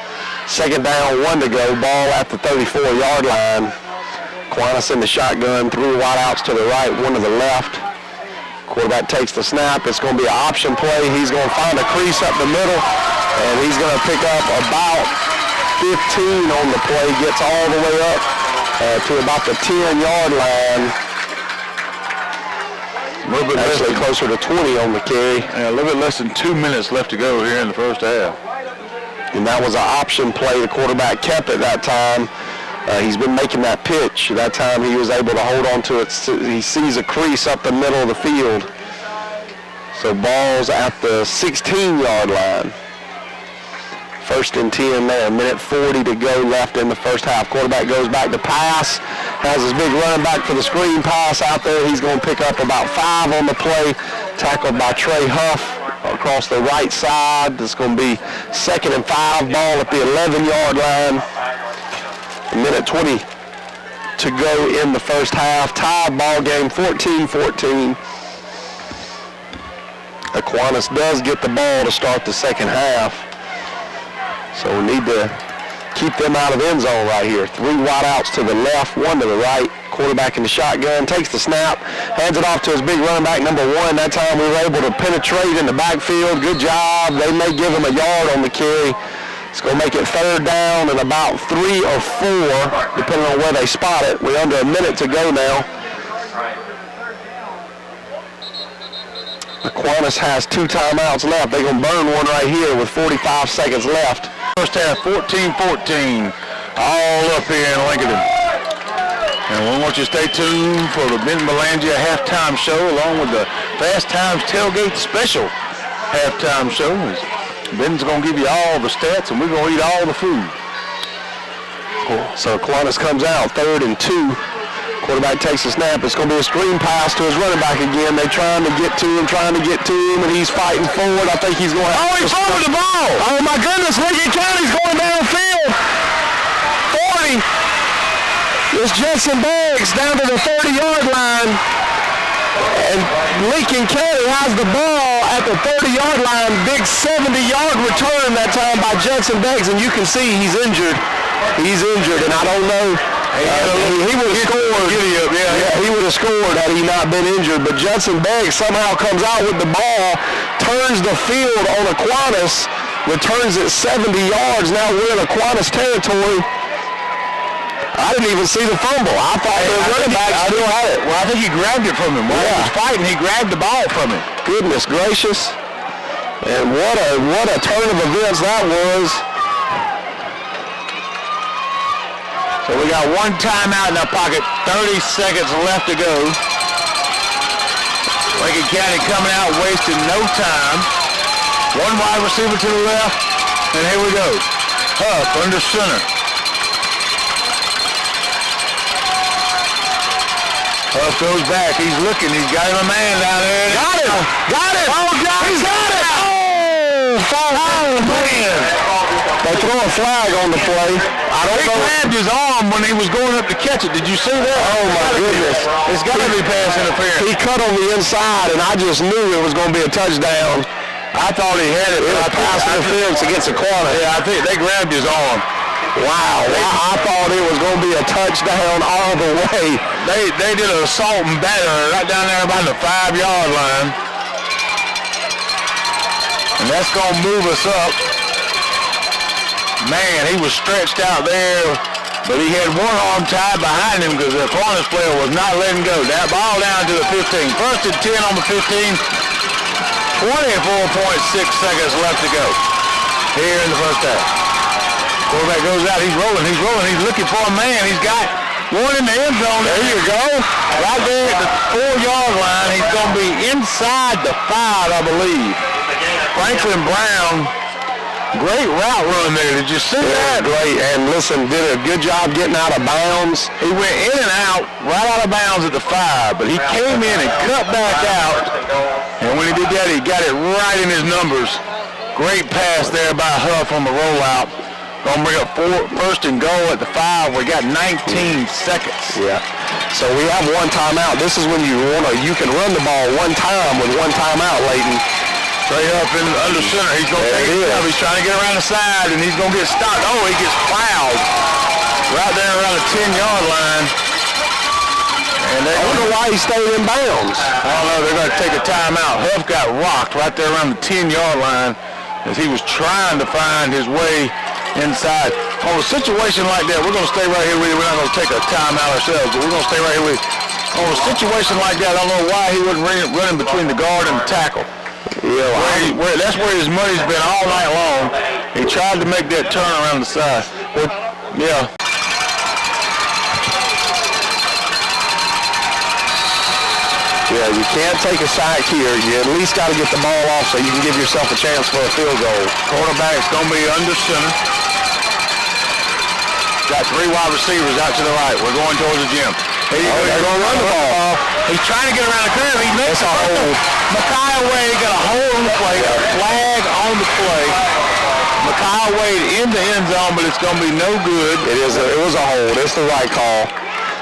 2nd down, 1 to go, ball at the 34-yard line. Aquinas in the shotgun, 3 wideouts to the right, 1 to the left. Quarterback takes the snap. It's going to be an option play. He's going to find a crease up the middle, and he's going to pick up about 15 on the play, gets all the way up to about the 10-yard line. A little bit actually closer to 20 on the carry. Yeah, a little bit less than 2 minutes left to go here in the first half. And that was an option play. The quarterback kept it that time. He's been making that pitch. That time he was able to hold on to it. He sees a crease up the middle of the field. So ball's at the 16-yard line. 1st and 10 there. 1:40 to go left in the first half. Quarterback goes back to pass. Has his big running back for the screen pass out there. He's going to pick up about 5 on the play. Tackled by Trey Huff across the right side. It's going to be 2nd and 5, ball at the 11-yard line. 1:20 to go in the first half. Tied ball game, 14-14. Aquinas does get the ball to start the second half. So we need to keep them out of end zone right here. 3 wideouts to the left, 1 to the right. Quarterback in the shotgun, takes the snap, hands it off to his big running back, number 1. That time we were able to penetrate in the backfield. Good job. They may give him a yard on the carry. It's going to make it 3rd down and about 3 or 4, depending on where they spot it. We're under a minute to go now. Aquinas has 2 timeouts left. They're going to burn one right here with 45 seconds left. First half, 14-14, all up here in Lincoln. And we want you to stay tuned for the Benton Belanger halftime show along with the Fast Times Tailgate Special halftime show. Benton's going to give you all the stats, and we're going to eat all the food. So Aquinas comes out, 3rd and 2. Quarterback takes a snap. It's going to be a screen pass to his running back again. They're trying to get to him, and he's fighting forward. I think he's going to have he fumbled the ball. Oh, my goodness. Lincoln County's going downfield. 40. It's Jensen Beggs down to the 30-yard line. And Lincoln County has the ball at the 30-yard line. Big 70-yard return that time by Jensen Beggs, and you can see he's injured. He's injured, and I don't know. He would have scored. He would have scored had he not been injured. But Jensen Beggs somehow comes out with the ball, turns the field on Aquinas, returns it 70 yards. Now we're in Aquinas territory. I didn't even see the fumble. I thought the running back still had it. Well, I think he grabbed it from him. While he was fighting, he grabbed the ball from him. Goodness gracious. And what a turn of events that was. So we got one timeout in our pocket, 30 seconds left to go. Lincoln County coming out, wasting no time. One wide receiver to the left, and here we go. Huff under center. Huff goes back, he's looking, he's got him a man down there. Got it! Oh, he's got it! Oh, man! They throw a flag on the play. I don't know. He grabbed his arm when he was going up to catch it. Did you see that? Oh, my goodness. It's got to be pass interference. He cut on the inside, and I just knew it was going to be a touchdown. I thought he had it. It was pass interference against Aquinas. Yeah, I think they grabbed his arm. Wow. I thought it was going to be a touchdown all the way. They did an assault and batter right down there about the 5-yard line. And that's going to move us up. Man, he was stretched out there, but he had one arm tied behind him because the Aquinas player was not letting go. That ball down to the 15. 1st and 10 on the 15. 24.6 seconds left to go here in the first half. Quarterback goes out. He's rolling. He's looking for a man. He's got one in the end zone. There you go. Right there at the 4-yard line. He's going to be inside the 5, I believe. Franklin Brown. Great route run there. Did you see that? Great. And listen, did a good job getting out of bounds. He went in and out, right out of bounds at the 5, but he came in and cut back out. And when he did that, he got it right in his numbers. Great pass there by Huff on the rollout. Gonna bring up 1st and goal at the 5. We got 19 seconds. Yeah. So we have one timeout. This is when you can run the ball one time with one timeout, Leighton. Trey Huff in under center. He's going to take it up. He's trying to get around the side, and he's going to get stopped. Oh, he gets fouled right there around the 10-yard line. And I wonder why he stayed in bounds. I don't know. They're going to take a timeout. Huff got rocked right there around the 10-yard line as he was trying to find his way inside. On a situation like that, we're going to stay right here with you. We're not going to take a timeout ourselves, but we're going to stay right here with you. On a situation like that, I don't know why he wasn't running between the guard and the tackle. Yeah, that's where his money's been all night long. He tried to make that turn around the side. Well, yeah. Yeah, you can't take a sack here. You at least got to get the ball off so you can give yourself a chance for a field goal. Quarterback's going to be under center. Got 3 wide receivers out to the right. We're going towards the gym. They're going to run the ball. He's trying to get around the curve. He makes a hold. Micaiah Wade got a hold on the play, a flag on the play. Micaiah Wade in the end zone, but it's going to be no good. It was a hold. It's the right call.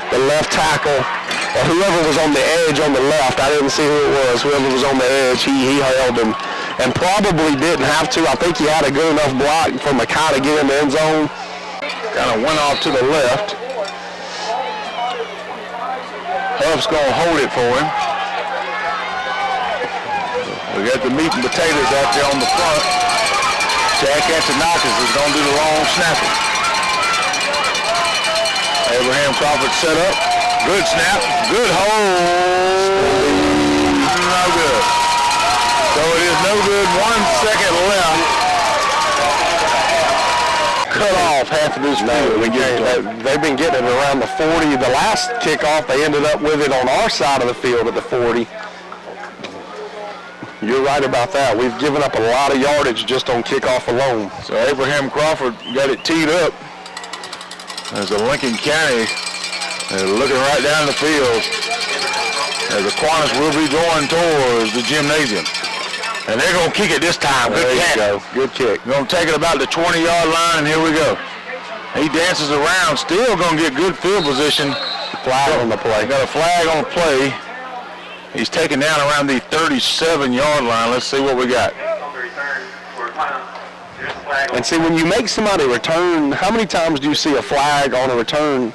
The left tackle, or whoever was on the edge on the left, I didn't see who it was. Whoever was on the edge, he held him. And probably didn't have to. I think he had a good enough block for Micaiah to get in the end zone. Kind of went off to the left. Huff's going to hold it for him. We got the meat and potatoes out there on the front. Jack Antonakis is going to do the long snapping. Abraham Crawford set up. Good snap. Good hold. No good. So it is no good. 1 second left. cut off half of this field. They've been getting it around the 40. The last kickoff, they ended up with it on our side of the field at the 40. You're right about that. We've given up a lot of yardage just on kickoff alone. So Abraham Crawford got it teed up. There's a Lincoln County looking right down the field as Aquinas will be going towards the gymnasium. And they're going to kick it this time. Good catch. There you go. Good kick. Going to take it about the 20-yard line, and here we go. He dances around, still going to get good field position. Flag on the play. Got a flag on the play. He's taken down around the 37-yard line. Let's see what we got. And see, when you make somebody return, how many times do you see a flag on a return?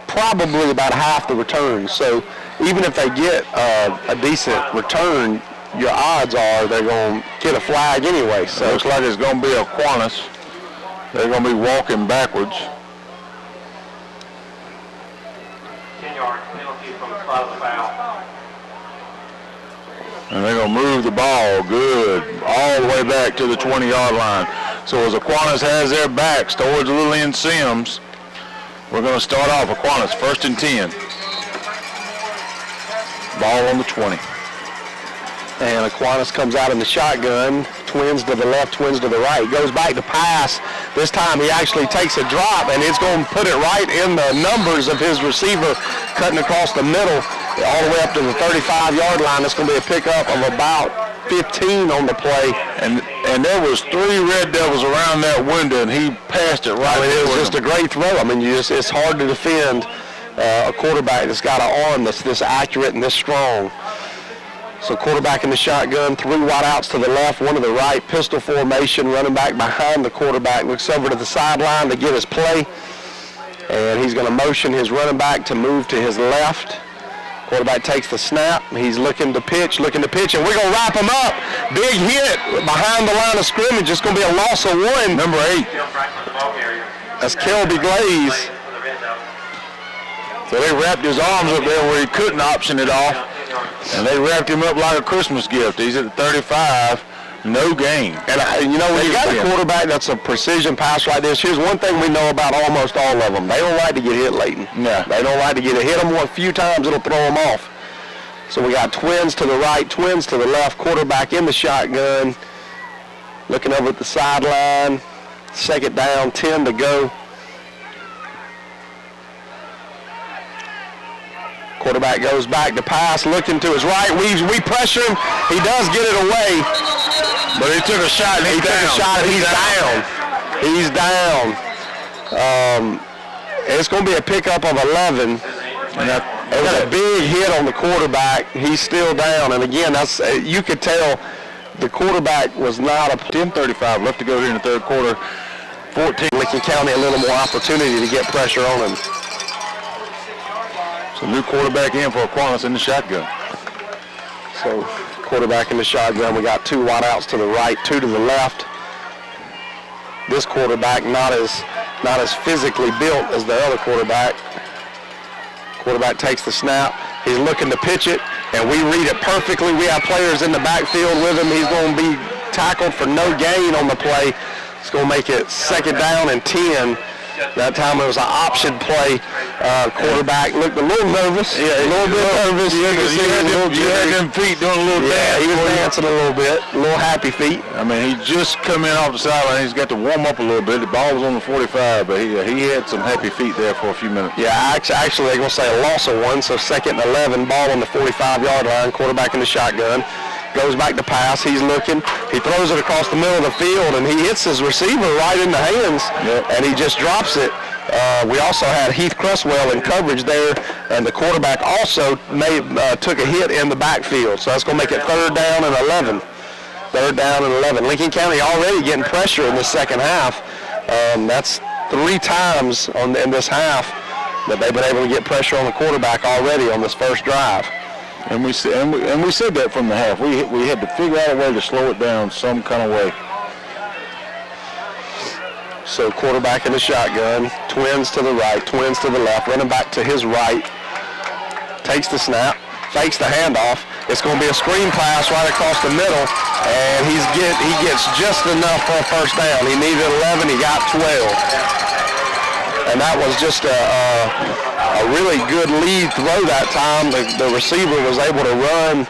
Probably about half the return. So even if they get a decent return, your odds are they're going to get a flag anyway. So looks like it's going to be Aquinas. They're going to be walking backwards. 10-yard penalty from the spot of the foul. And they're going to move the ball good all the way back to the 20-yard line. So as Aquinas has their backs towards Lillian Sims, we're going to start off Aquinas, 1st and 10. Ball on the 20. And Aquinas comes out in the shotgun, twins to the left, twins to the right. Goes back to pass. This time he actually takes a drop, and it's going to put it right in the numbers of his receiver, cutting across the middle all the way up to the 35-yard line. It's going to be a pickup of about 15 on the play. And there was 3 Red Devils around that window, and he passed it right. It was just a great throw. I mean, it's hard to defend a quarterback that's got an arm that's this accurate and this strong. So quarterback in the shotgun, 3 wide outs to the left, 1 to the right, pistol formation, running back behind the quarterback, looks over to the sideline to get his play. And he's going to motion his running back to move to his left. Quarterback takes the snap. He's looking to pitch, and we're going to wrap him up. Big hit behind the line of scrimmage. It's going to be a loss of 1. Number 8. That's Kelby Glaze. So they wrapped his arms up there where he couldn't option it off. And they wrapped him up like a Christmas gift. He's at the 35, no gain. And when you got a quarterback that's a precision pass like this, here's one thing we know about almost all of them. They don't like to get hit, Leighton. Yeah. They don't like to get hit them a few times, it'll throw them off. So we got twins to the right, twins to the left, quarterback in the shotgun, looking over at the sideline, 2nd down, 10 to go. Quarterback goes back to pass, looking to his right. We pressure him. He does get it away. But he took a shot and he's down. It's going to be a pickup of 11. And they got a big hit on the quarterback. He's still down. And again, you could tell the quarterback was not a 10:35 left to go here in the 3rd quarter. 14. Lincoln County a little more opportunity to get pressure on him. So new quarterback in for Aquinas in the shotgun. So quarterback in the shotgun. We got 2 wide outs to the right, 2 to the left. This quarterback not as physically built as the other quarterback. Quarterback takes the snap. He's looking to pitch it, and we read it perfectly. We have players in the backfield with him. He's going to be tackled for no gain on the play. It's going to make it 2nd down and 10. That time it was an option play. Quarterback looked a little nervous. Yeah, a little bit nervous. You had them feet doing a little dance. He was dancing a little bit. A little happy feet. I mean, he just come in off the sideline. He's got to warm up a little bit. The ball was on the 45, but he had some happy feet there for a few minutes. Yeah, actually they're going to say a loss of 1, so 2nd and 11, ball on the 45-yard line, quarterback in the shotgun. Goes back to pass. He's looking. He throws it across the middle of the field, and he hits his receiver right in the hands, and he just drops it. We also had Heath Cresswell in coverage there, and the quarterback also took a hit in the backfield. So that's going to make it 3rd down and 11. 3rd down and 11. Lincoln County already getting pressure in the 2nd half. That's 3 times in this half that they've been able to get pressure on the quarterback already on this first drive. And we said that from the half. We had to figure out a way to slow it down some kind of way. So quarterback in the shotgun, twins to the right, twins to the left, running back to his right, takes the snap, fakes the handoff. It's going to be a screen pass right across the middle, And he gets just enough for a first down. He needed 11, he got 12. And that was just a really good lead throw that time. The receiver was able to run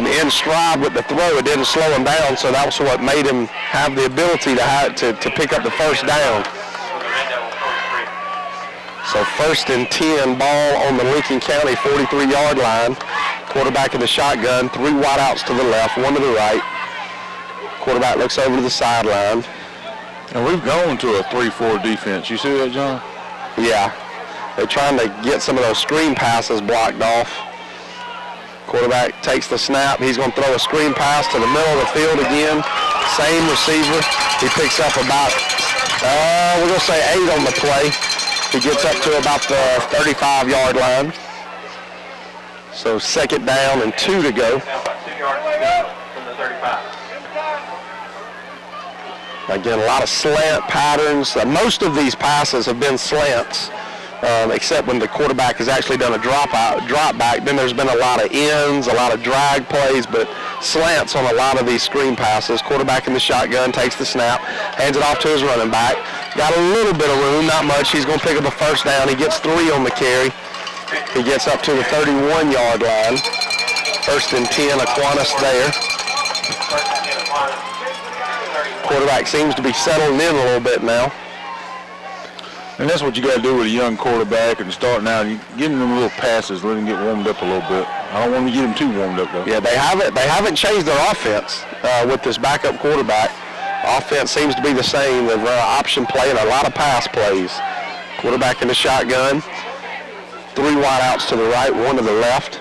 in stride with the throw. It didn't slow him down, so that was what made him have the ability to pick up the first down. So 1st and 10, ball on the Lincoln County 43-yard line. Quarterback in the shotgun, 3 wideouts to the left, 1 to the right. Quarterback looks over to the sideline. And we've gone to a 3-4 defense. You see that, John? Yeah. They're trying to get some of those screen passes blocked off. Quarterback takes the snap. He's going to throw a screen pass to the middle of the field again. Same receiver. He picks up about, we're going to say 8 on the play. He gets up to about the 35-yard line. So 2nd down and 2 to go. About 2 yards from the 35. Again, a lot of slant patterns. Most of these passes have been slants, except when the quarterback has actually done a drop back. Then there's been a lot of ends, a lot of drag plays, but slants on a lot of these screen passes. Quarterback in the shotgun takes the snap, hands it off to his running back. Got a little bit of room, not much. He's going to pick up a first down. He gets 3 on the carry. He gets up to the 31-yard line. 1st and 10, Aquinas there. Quarterback seems to be settling in a little bit now. And that's what you got to do with a young quarterback and starting out. You give him little passes, let him get warmed up a little bit. I don't want to get him too warmed up, though. Yeah, they haven't changed their offense with this backup quarterback. Offense seems to be the same. They've run option play and a lot of pass plays. Quarterback in the shotgun. 3 wideouts to the right, 1 to the left.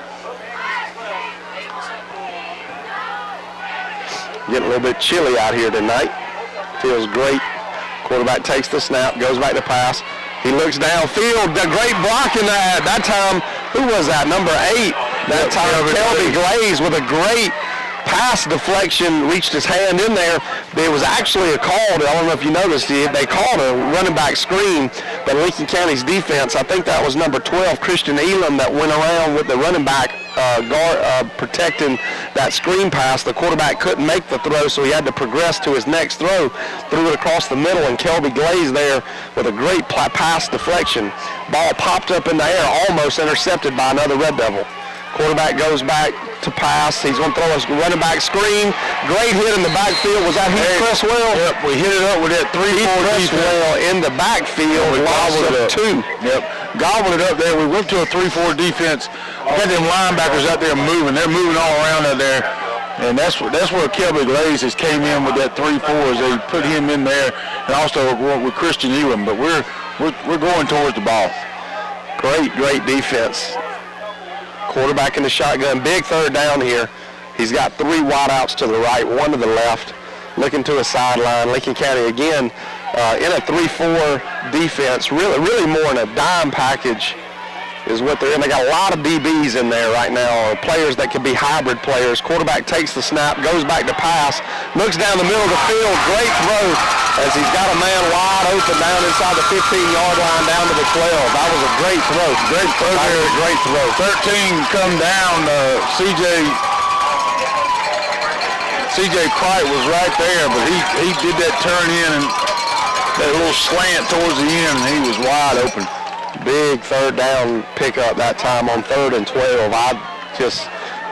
Getting a little bit chilly out here tonight. Feels great. Quarterback takes the snap, goes back to pass. He looks downfield. The great blocking that time. Who was that? Number 8. That time, Kelby Glaze with a great pass deflection, reached his hand in there. There was actually a call. I don't know if you noticed it. They called a running back screen. But Lincoln County's defense, I think that was number 12, Christian Elam, that went around with the running back protecting that screen pass. The quarterback couldn't make the throw, so he had to progress to his next throw. Threw it across the middle, and Kelby Glaze there with a great pass deflection. Ball popped up in the air, almost intercepted by another Red Devil. Quarterback goes back to pass. He's going to throw a running back screen. Great hit in the backfield. Was that Heath Cresswell? Yep, we hit it up with that 3-4 Cresswell in the backfield. Loss of 2. Yep, gobbled it up there. We went to a 3-4 defense. Got them linebackers out there moving. They're moving all around out there. And that's where Kelby Glaze has came in with that 3-4. They put him in there, and also with Christian Elam. But we're going towards the ball. Great defense. Quarterback in the shotgun, big 3rd down here. He's got 3 wideouts to the right, 1 to the left, looking to a sideline. Lincoln County again in a 3-4 defense, really more in a dime package is what they're in. They got a lot of DBs in there right now, or players that could be hybrid players. Quarterback takes the snap, goes back to pass, looks down the middle of the field, great throw as he's got a man wide open down inside the 15-yard line down to the 12. That was a great throw. Great throw there, great throw. 13 come down, CJ Cright was right there, but he did that turn in and that little slant towards the end, and he was wide open. Big 3rd down pickup that time on 3rd and 12.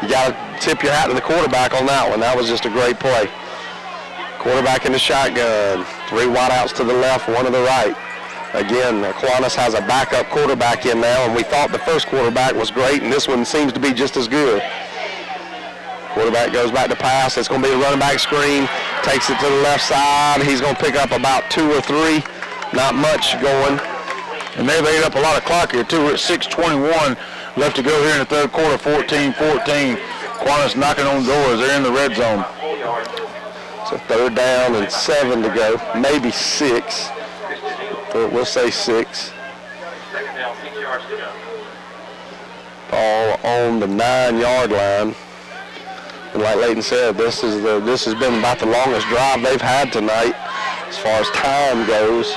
You got to tip your hat to the quarterback on that one. That was just a great play. Quarterback in the shotgun. 3 wideouts to the left, 1 to the right. Again, Aquinas has a backup quarterback in now, and we thought the first quarterback was great, and this one seems to be just as good. Quarterback goes back to pass. It's going to be a running back screen. Takes it to the left side. He's going to pick up about 2 or 3. Not much going. And they've ate up a lot of clock here, too. We're at 6:21 left to go here in the 3rd quarter, 14-14. Aquinas knocking on doors. They're in the red zone. So 3rd down and 7 to go, maybe 6. But we'll say 6. Ball on the 9-yard line. And like Leighton said, this has been about the longest drive they've had tonight as far as time goes.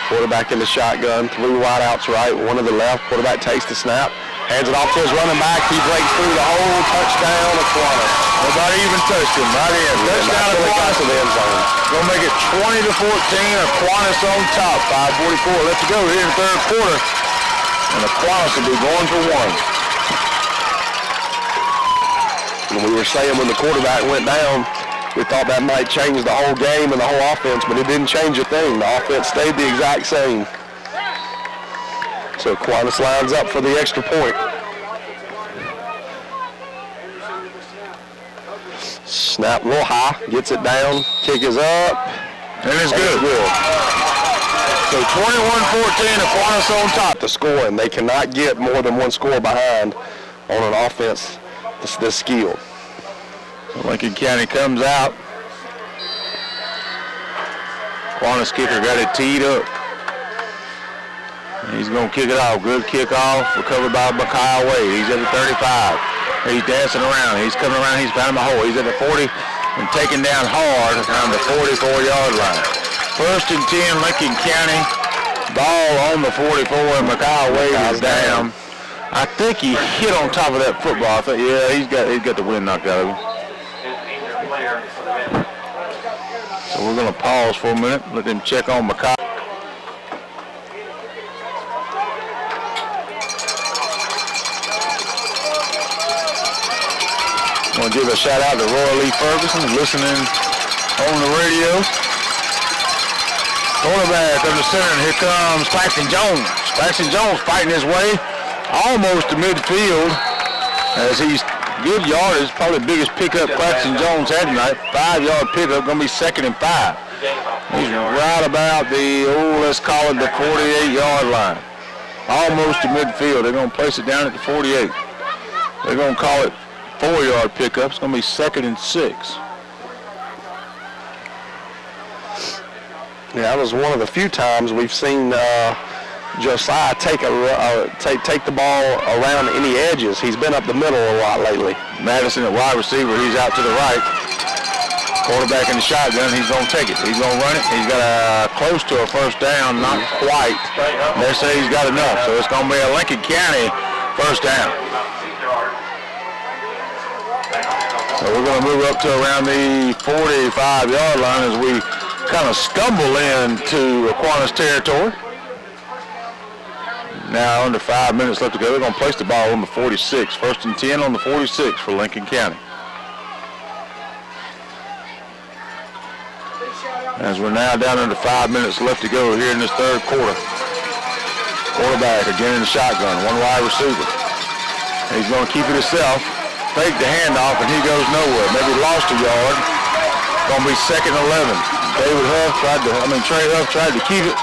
Quarterback in the shotgun, 3 wideouts right, 1 to the left. Quarterback takes the snap, hands it off to his running back. He breaks through the hole, touchdown, Aquinas. Nobody even touched him. Right in. Touchdown Aquinas. To the end zone. Gonna make it 20-14. Aquinas on top. 5:44 left to go here in the third quarter. And Aquinas will be going for one. And we were saying when the quarterback went down, we thought that might change the whole game and the whole offense, but it didn't change a thing. The offense stayed the exact same. So Aquinas lines up for the extra point. Snap a little high, gets it down, kick is up. And it's good. So 21-14, Aquinas on top. The score, and they cannot get more than one score behind on an offense this skilled. So Lincoln County comes out. Aquinas kicker got it teed up. He's going to kick it off. Good kickoff, recovered by Kyle Wade. He's at the 35. He's dancing around. He's coming around. He's found him a hole. He's at the 40 and taken down hard on the 44-yard line. 1st and 10, Lincoln County. Ball on the 44, and Kyle Wade is down. I think he hit on top of that football. I think, yeah, he's got the wind knocked out of him. So we're going to pause for a minute. Let them check on Kyle. I want to give a shout out to Roy Lee Ferguson listening on the radio. Quarterback under center, and here comes Claxton Jones. Claxton Jones fighting his way almost to midfield as he's good yardage, probably the biggest pickup Claxton Jones had tonight. 5-yard pickup, going to be 2nd and 5. He's right about the, let's call it the 48-yard line. Almost to midfield. They're going to place it down at the 48. They're going to call it 4-yard pickup. It's going to be 2nd and 6. Yeah, that was one of the few times we've seen Josiah take the ball around any edges. He's been up the middle a lot lately. Madison at wide receiver. He's out to the right. Quarterback in the shotgun. He's going to take it. He's going to run it. He's got close to a first down. Not quite. They say he's got enough. So it's going to be a Lincoln County first down. So we're going to move up to around the 45-yard line as we kind of stumble into Aquinas territory. Now under 5 minutes left to go. They're going to place the ball on the 46. 1st and 10 on the 46 for Lincoln County. As we're now down under 5 minutes left to go here in this third quarter. Quarterback again in the shotgun. One wide receiver. He's going to keep it himself. Fake the handoff, and he goes nowhere. Maybe lost a yard. Going to be 2nd and 11. Trey Huff tried to keep it.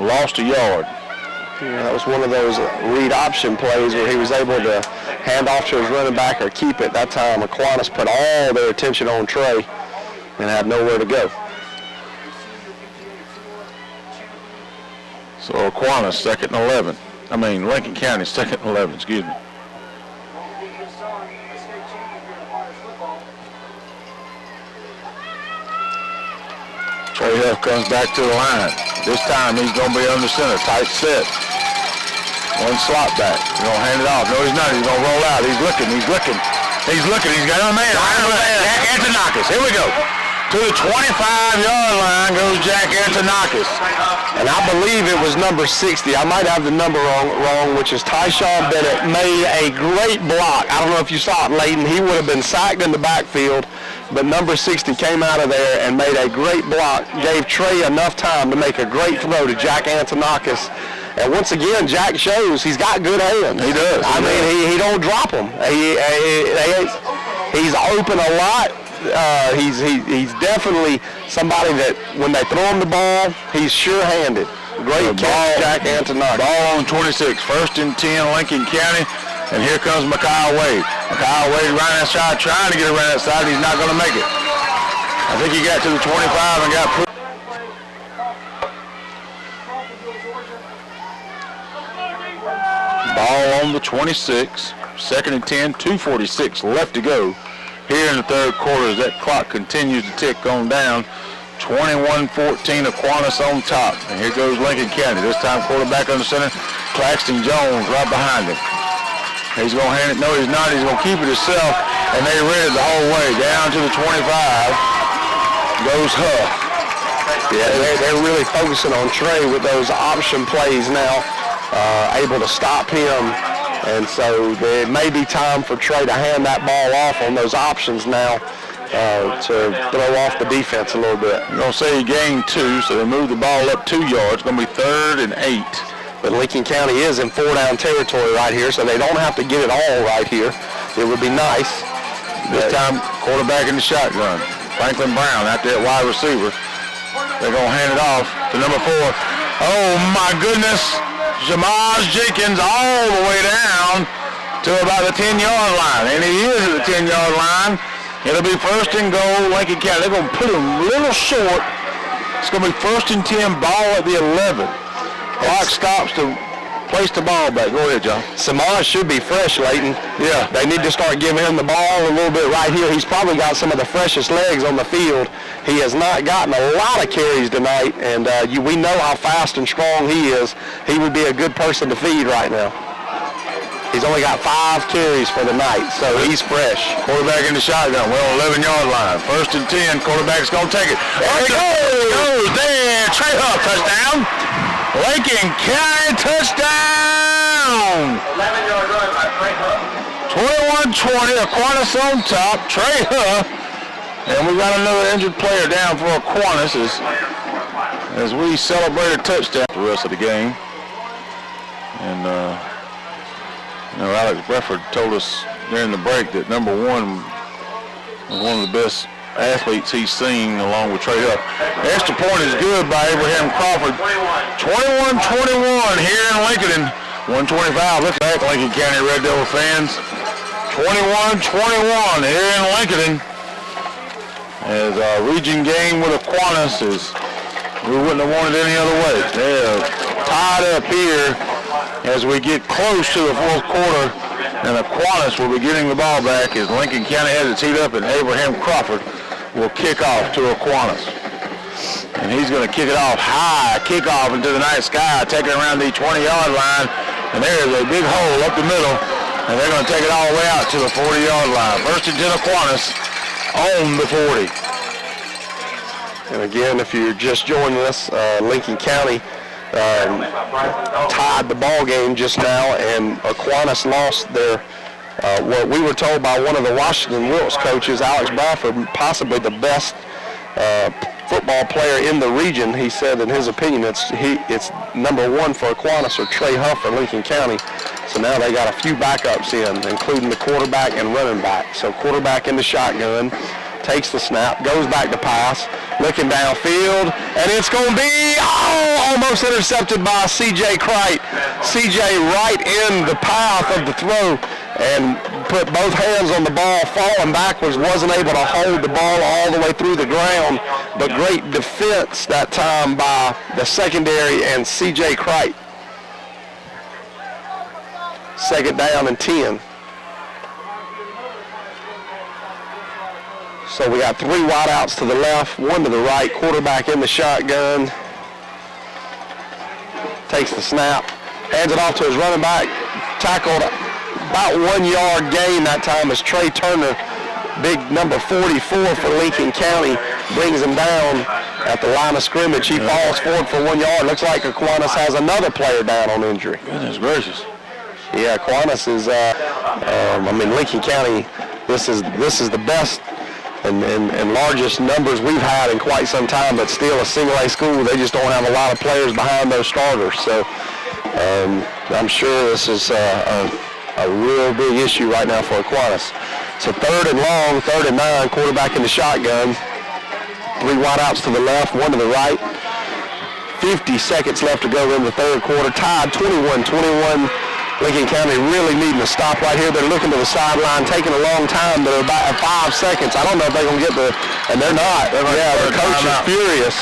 Lost a yard. Yeah, that was one of those read option plays where he was able to hand off to his running back or keep it. That time Aquinas put all their attention on Trey and had nowhere to go. So Aquinas 2nd and 11. Lincoln County 2nd and 11, excuse me. Trey Huff comes back to the line. This time he's going to be under center, tight set. One slot back. He's going to hand it off. No, he's not. He's going to roll out. He's looking. He's got a man. Jack Antonakis. Here we go. To the 25-yard line goes Jack Antonakis. And I believe it was number 60. I might have the number wrong, which is Tyshawn Bennett. Made a great block. I don't know if you saw it, Leighton. He would have been sacked in the backfield, but number 60 came out of there and made a great block. Gave Trey enough time to make a great throw to Jack Antonakis. And once again, Jack shows he's got good hands. He does. He don't drop them. He's open a lot. He's definitely somebody that when they throw him the ball, he's sure-handed. Great catch, Jack Antonakis. Ball on 26, 1st and 10, Lincoln County. And here comes Kyle Wade. Kyle Wade right outside, trying to get around that side. He's not going to make it. I think he got to the 25 and got put. Ball on the 26, 2nd and 10, 2:46 left to go here in the third quarter as that clock continues to tick on down. 21-14, Aquinas on top. And here goes Lincoln County. This time quarterback under center, Claxton Jones right behind him. He's going to hand it. No, he's not. He's going to keep it himself. And they read it the whole way. Down to the 25 goes Huff. Yeah, they're really focusing on Trey with those option plays now, able to stop him. And so it may be time for Trey to hand that ball off on those options now to throw off the defense a little bit. You're going to say he gained 2, so they move the ball up 2 yards. It's going to be 3rd and 8. But Lincoln County is in 4-down territory right here, so they don't have to get it all right here. It would be nice. This time, quarterback in the shotgun. Franklin Brown out there at wide receiver. They're going to hand it off to number 4. Oh, my goodness. Jamaz Jenkins all the way down to about the 10-yard line. And he is at the 10-yard line. It'll be 1st and goal, Lincoln County. They're going to put him a little short. It's going to be 1st and 10, ball at the 11. Clock stops to place the ball back. Go ahead, John. Samaj should be fresh, Leighton. Yeah. They need to start giving him the ball a little bit right here. He's probably got some of the freshest legs on the field. He has not gotten a lot of carries tonight, and we know how fast and strong he is. He would be a good person to feed right now. He's only got 5 carries for the night, so he's fresh. Quarterback in the shotgun. Well, 11-yard line. 1st and 10. Quarterback's going to take it. There it goes. There. Trey Huff, touchdown. Lincoln County, touchdown. 11-yard run by Trey Huff. 21-20. Aquinas on top. Trey Huff. And we got another injured player down for Aquinas as we celebrate a touchdown for the rest of the game. And, Alex Brefford told us during the break that number 1 was one of the best athletes he's seen along with Trey Huff. Extra point is good by Abraham Crawford. 21-21 here in Lincoln. 125. Look back, Lincoln County Red Devil fans. 21-21 here in Lincoln. As our region game with Aquinas is, we wouldn't have wanted any other way. They're tied up here as we get close to the 4th quarter, and Aquinas will be getting the ball back as Lincoln County has its heat up, and Abraham Crawford will kick off to Aquinas. And he's going to kick it off high, kick off into the night sky, taking around the 20-yard line, and there is a big hole up the middle, and they're going to take it all the way out to the 40-yard line. 1st and 10 Aquinas on the 40. And again, if you're just joining us, Lincoln County tied the ball game just now, and Aquinas lost their, what we were told by one of the Washington Wilkes coaches, Alex Bradford, possibly the best football player in the region. He said in his opinion it's number 1 for Aquinas or Trey Huff for Lincoln County. So now they got a few backups in, including the quarterback and running back. So quarterback in the shotgun, takes the snap, goes back to pass, looking downfield, and it's going to be almost intercepted by C.J. Cright. C.J. right in the path of the throw and put both hands on the ball, falling backwards, wasn't able to hold the ball all the way through the ground, but great defense that time by the secondary and C.J. Cright. 2nd down and 10. So we got 3 wideouts to the left, 1 to the right, quarterback in the shotgun. Takes the snap, hands it off to his running back, tackled about 1 yard gain that time as Trey Turner, big number 44 for Lincoln County, brings him down at the line of scrimmage. He falls forward for 1 yard. Looks like Aquinas has another player down on injury. Goodness gracious. Yeah, Aquinas is, Lincoln County, this is the best and largest numbers we've had in quite some time, but still a single A school. They just don't have a lot of players behind those starters. So I'm sure this is a real big issue right now for Aquinas. So 3rd and long, 3rd and 9, quarterback in the shotgun. 3 wideouts to the left, 1 to the right. 50 seconds left to go in the 3rd quarter. Tied 21-21. Lincoln County really needing to stop right here. They're looking to the sideline, taking a long time. They're about at 5 seconds. I don't know if they're going to get and they're not. Yeah, the coach is furious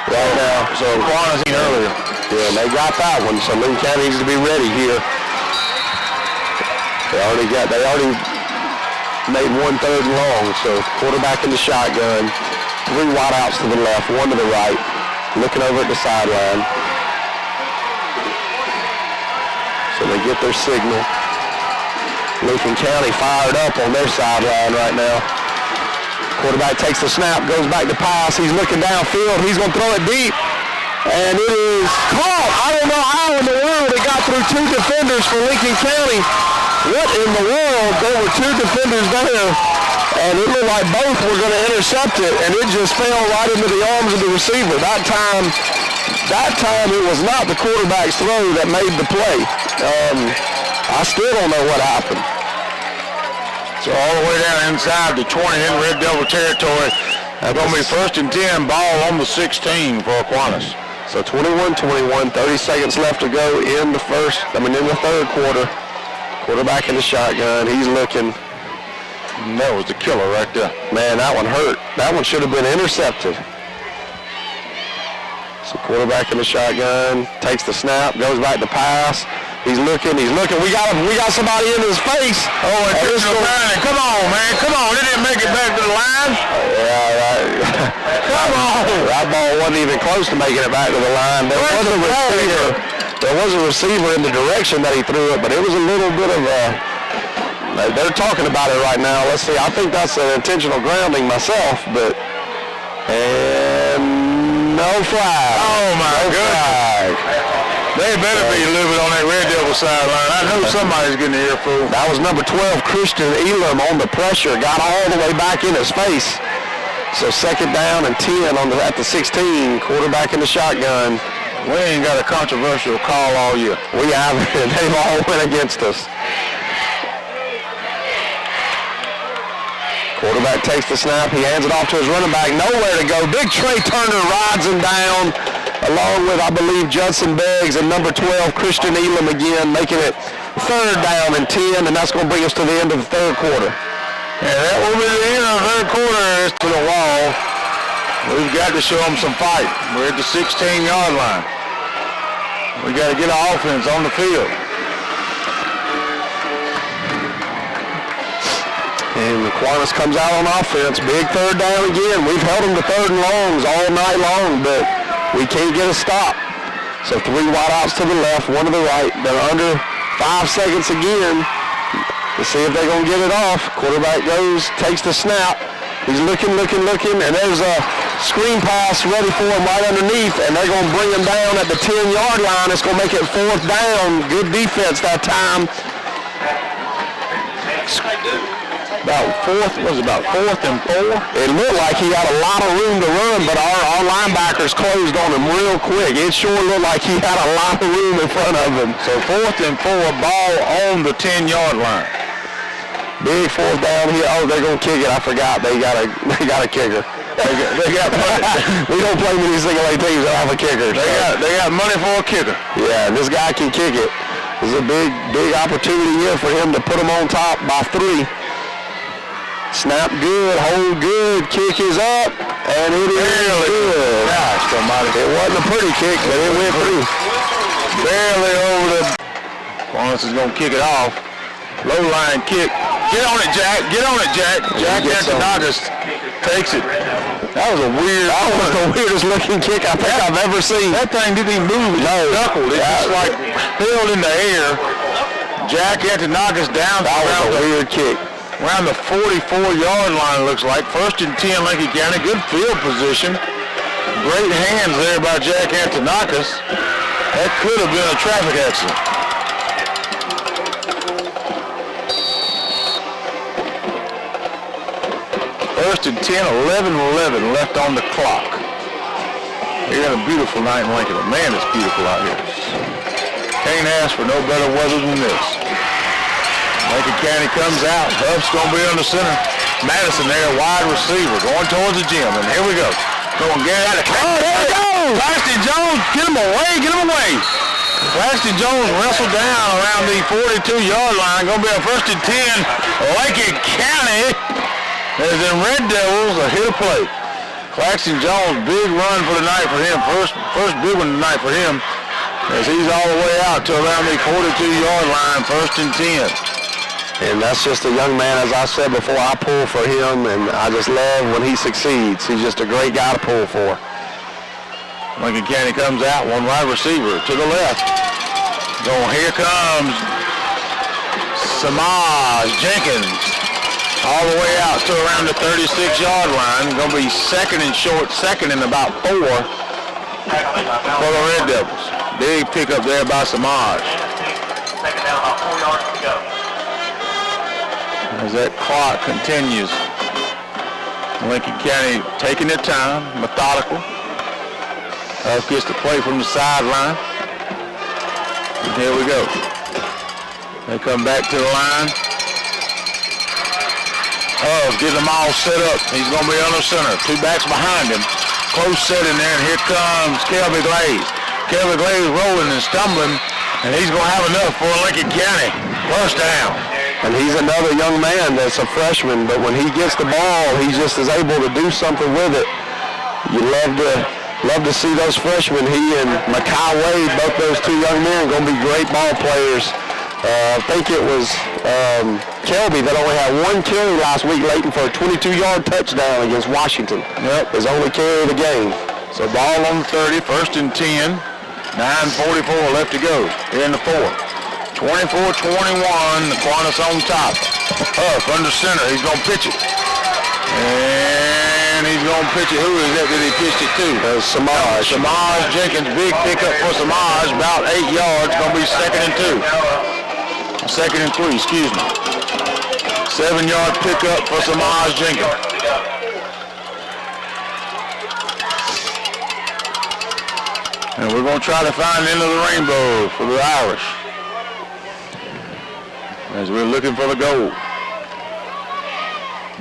right now. So Aquinas earlier. Yeah, they got that one. So Lincoln County needs to be ready here. They already made 1 3rd and long. So quarterback in the shotgun, 3 wideouts to the left, 1 to the right, looking over at the sideline. So they get their signal. Lincoln County fired up on their sideline right now. Quarterback takes the snap, goes back to pass. He's looking downfield. He's going to throw it deep. And it is caught. I don't know how in the world it got through two defenders for Lincoln County. What in the world? There were two defenders there. And it looked like both were going to intercept it. And it just fell right into the arms of the receiver. That time it was not the quarterback's throw that made the play. I still don't know what happened. So all the way down inside the 20 in Red Devil territory. That's going to be 1st and 10, ball on the 16 for Aquinas. So 21-21, 30 seconds left to go in the third quarter. Quarterback in the shotgun. He's looking. That was the killer right there. Man, that one hurt. That one should have been intercepted. So quarterback in the shotgun, takes the snap, goes back to pass. He's looking. We got somebody in his face. Oh, and come on, man. Come on. They didn't make it back to the line. Yeah, right. Come on. That ball wasn't even close to making it back to the line. There was a receiver in the direction that he threw it, but it was a little bit of a... They're talking about it right now. Let's see. I think that's an intentional grounding myself, but... And no flag. Oh, my goodness. They better be living on that Red Devil sideline. I know somebody's getting the earful. That was number 12, Christian Elam, on the pressure. Got all the way back in his face. So 2nd down and 10 at the 16. Quarterback in the shotgun. We ain't got a controversial call all year. We haven't. They've all went against us. Quarterback takes the snap. He hands it off to his running back. Nowhere to go. Big Trey Turner rides him down, along with, I believe, Judson Beggs and number 12, Christian Elam again, making it 3rd down and 10, and that's going to bring us to the end of the third quarter. Yeah, that will be the end of the third quarter. It's to the wall. We've got to show them some fight. We're at the 16-yard line. We got to get our offense on the field. And Aquinas comes out on offense. Big 3rd down again. We've held them to 3rd and longs all night long, but we can't get a stop. So 3 wideouts to the left, 1 to the right. They're under 5 seconds again. Let's see if they're going to get it off. Quarterback goes, takes the snap. He's looking, and there's a screen pass ready for him right underneath, and they're going to bring him down at the 10-yard line. It's going to make it 4th down. Good defense that time. About 4th and 4? It looked like he had a lot of room to run, but our linebackers closed on him real quick. It sure looked like he had a lot of room in front of him. So 4th and 4, ball on the 10-yard line. Big 4th down here. Oh, they're gonna kick it. I forgot. They got a kicker. They got money. We don't play many single A teams that have a kicker. They got money for a kicker. Yeah, this guy can kick it. This is a big opportunity here for him to put them on top by 3. Snap good, hold good, kick is up, and it is good. Gosh, somebody. It wasn't a pretty kick, but it went through. Barely over the... Aquinas is going to kick it off. Low line kick. Get on it, Jack. Get on it, Jack. Jack Antonagas takes it. That was the weirdest looking kick I think I've ever seen. That thing didn't even move. It just knuckled. It just like held in the air. Jack Antonagas down. That was a weird kick. Around the 44-yard line, looks like. 1st and 10, Lincoln County. Good field position. Great hands there by Jack Antonagas. That could have been a traffic accident. First and 10, 11 left on the clock. We got a beautiful night in Lincoln. Man, it's beautiful out here. Can't ask for no better weather than this. Lincoln County comes out. Huff's going to be on the center. Madison there, wide receiver, going towards the gym. And here we go. Going to get out of there we go. Claxton Jones, get him away. Claxton Jones wrestled down around the 42-yard line. Going to be a 1st and 10. Lincoln County as in Red Devils a hit of play. Claxton Jones, big run for the night for him. First big one tonight for him as he's all the way out to around the 42-yard line, 1st and 10. And that's just a young man, as I said before, I pull for him, and I just love when he succeeds. He's just a great guy to pull for. Lincoln County comes out, 1 wide receiver to the left. Here comes Samaj Jenkins all the way out to around the 36-yard line. Going to be second and short, second and about 4 for the Red Devils. Big pickup there by Samaj. Second down, about 4 yards to go. As that clock continues, Lincoln County taking their time, methodical. Huff gets to play from the sideline. And here we go. They come back to the line. Huff gets them all set up. He's going to be under center. 2 backs behind him. Close set in there, and here comes Kelby Glaze. Kelby Glaze rolling and stumbling, and he's going to have enough for Lincoln County. First down. And he's another young man that's a freshman, but when he gets the ball, he just is able to do something with it. You love to see those freshmen. He and Makai Wade, both those 2 young men, going to be great ball players. I think it was Kelby that only had 1 carry last week, Leighton, for a 22-yard touchdown against Washington. Yep. His only carry of the game. So ball on the 30, first and 10. 9:44 left to go here in the 4th. 24-21, Aquinas on top. Huff under center, he's going to pitch it. And he's going to pitch it. Who is that he pitched it to? Samaj. Samaj Jenkins, big pickup for Samaj, about 8 yards, going to be second and 2. Second and 3, excuse me. 7-yard pickup for Samaj Jenkins. And we're going to try to find the end of the rainbow for the Irish as we're looking for the goal.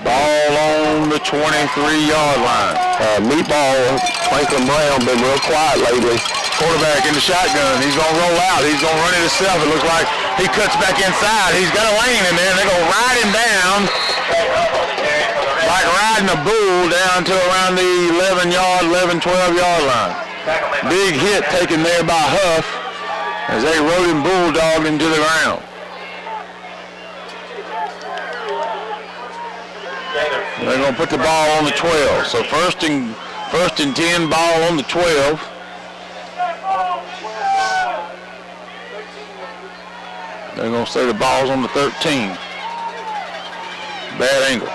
Ball on the 23-yard line. Meatball, Franklin Brown, been real quiet lately. Quarterback in the shotgun. He's going to roll out. He's going to run it himself. It looks like he cuts back inside. He's got a lane in there. They're going to ride him down like riding a bull down to around the 11, 12-yard line. Big hit taken there by Huff as they rode him bulldog into the ground. They're going to put the ball on the 12. So first and 10, ball on the 12. They're going to say the ball's on the 13. Bad angle.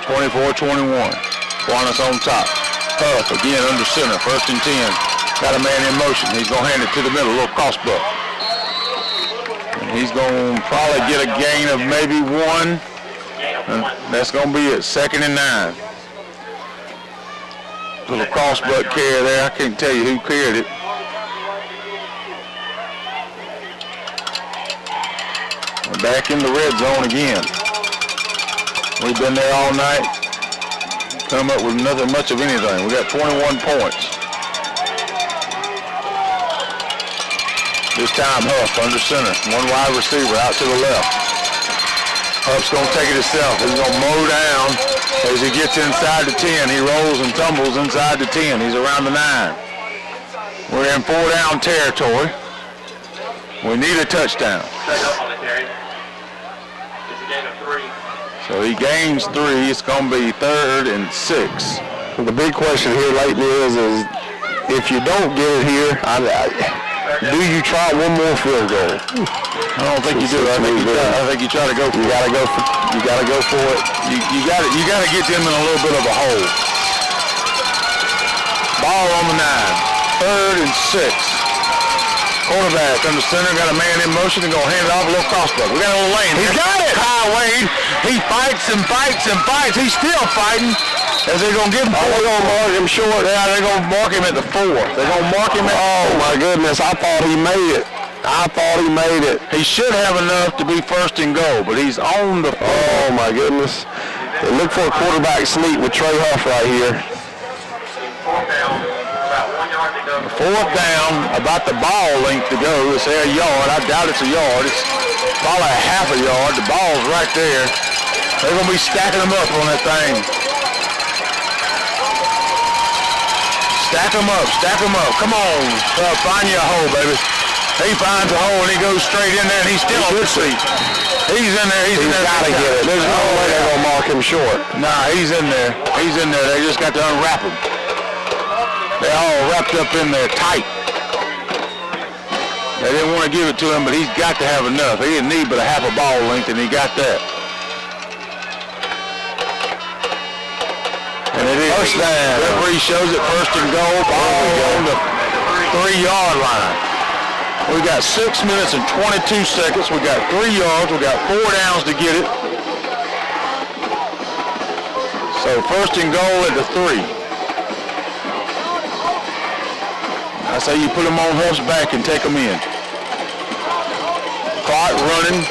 24-21. Aquinas on top. Huff again under center. First and 10. Got a man in motion. He's going to hand it to the middle. A little cross buck. And he's going to probably get a gain of maybe 1. And that's going to be it. Second and 9. Little cross buck carry there. I can't tell you who carried it. We're back in the red zone again. We've been there all night. Come up with nothing much of anything. We got 21 points. This time Huff under center. 1 wide receiver out to the left. Huff's going to take it himself. He's going to mow down as he gets inside the 10. He rolls and tumbles inside the 10. He's around the 9. We're in 4-down territory. We need a touchdown. So he gains 3. It's going to be 3rd and 6. The big question here lately is if you don't get it here, do you try one more field goal? I don't think you do. I think you try to go for it. You gotta go for it. You got to get them in a little bit of a hole. Ball on the 9. 3rd and 6. Quarterback under center, got a man in motion and going to hand it off a little crossbuck. We got a little lane. He's got it! Kyle Wade, he fights and fights and fights. He's still fighting. As they're going to give him 4. They're going to mark him short. Yeah, they're going to mark him at the 4. They're going to mark him at Oh, my goodness. I thought he made it. He should have enough to be first and goal, but he's on the 4. Oh, my goodness. They look for a quarterback sneak with Trey Huff right here. 4th down, about 1 yard to go. 4th down, about the ball length to go. It's a yard. I doubt it's a yard. It's probably a half a yard. The ball's right there. They're going to be stacking them up on that thing. Stack them up. Come on. Find you a hole, baby. He finds a hole and he goes straight in there and he's still on the seat. He's in there. He's got to get it. There's no way they're going to mark him short. Nah, he's in there. They just got to unwrap him. They're all wrapped up in there tight. They didn't want to give it to him, but he's got to have enough. He didn't need but a half a ball length, and he got that. And it is. First down. Referee shows it first and goal. Ball on the 3-yard line. We got 6 minutes and 22 seconds. We got 3 yards. We got 4 downs to get it. So first and goal at the 3. I say you put them on Huff's back and take them in. Clock running.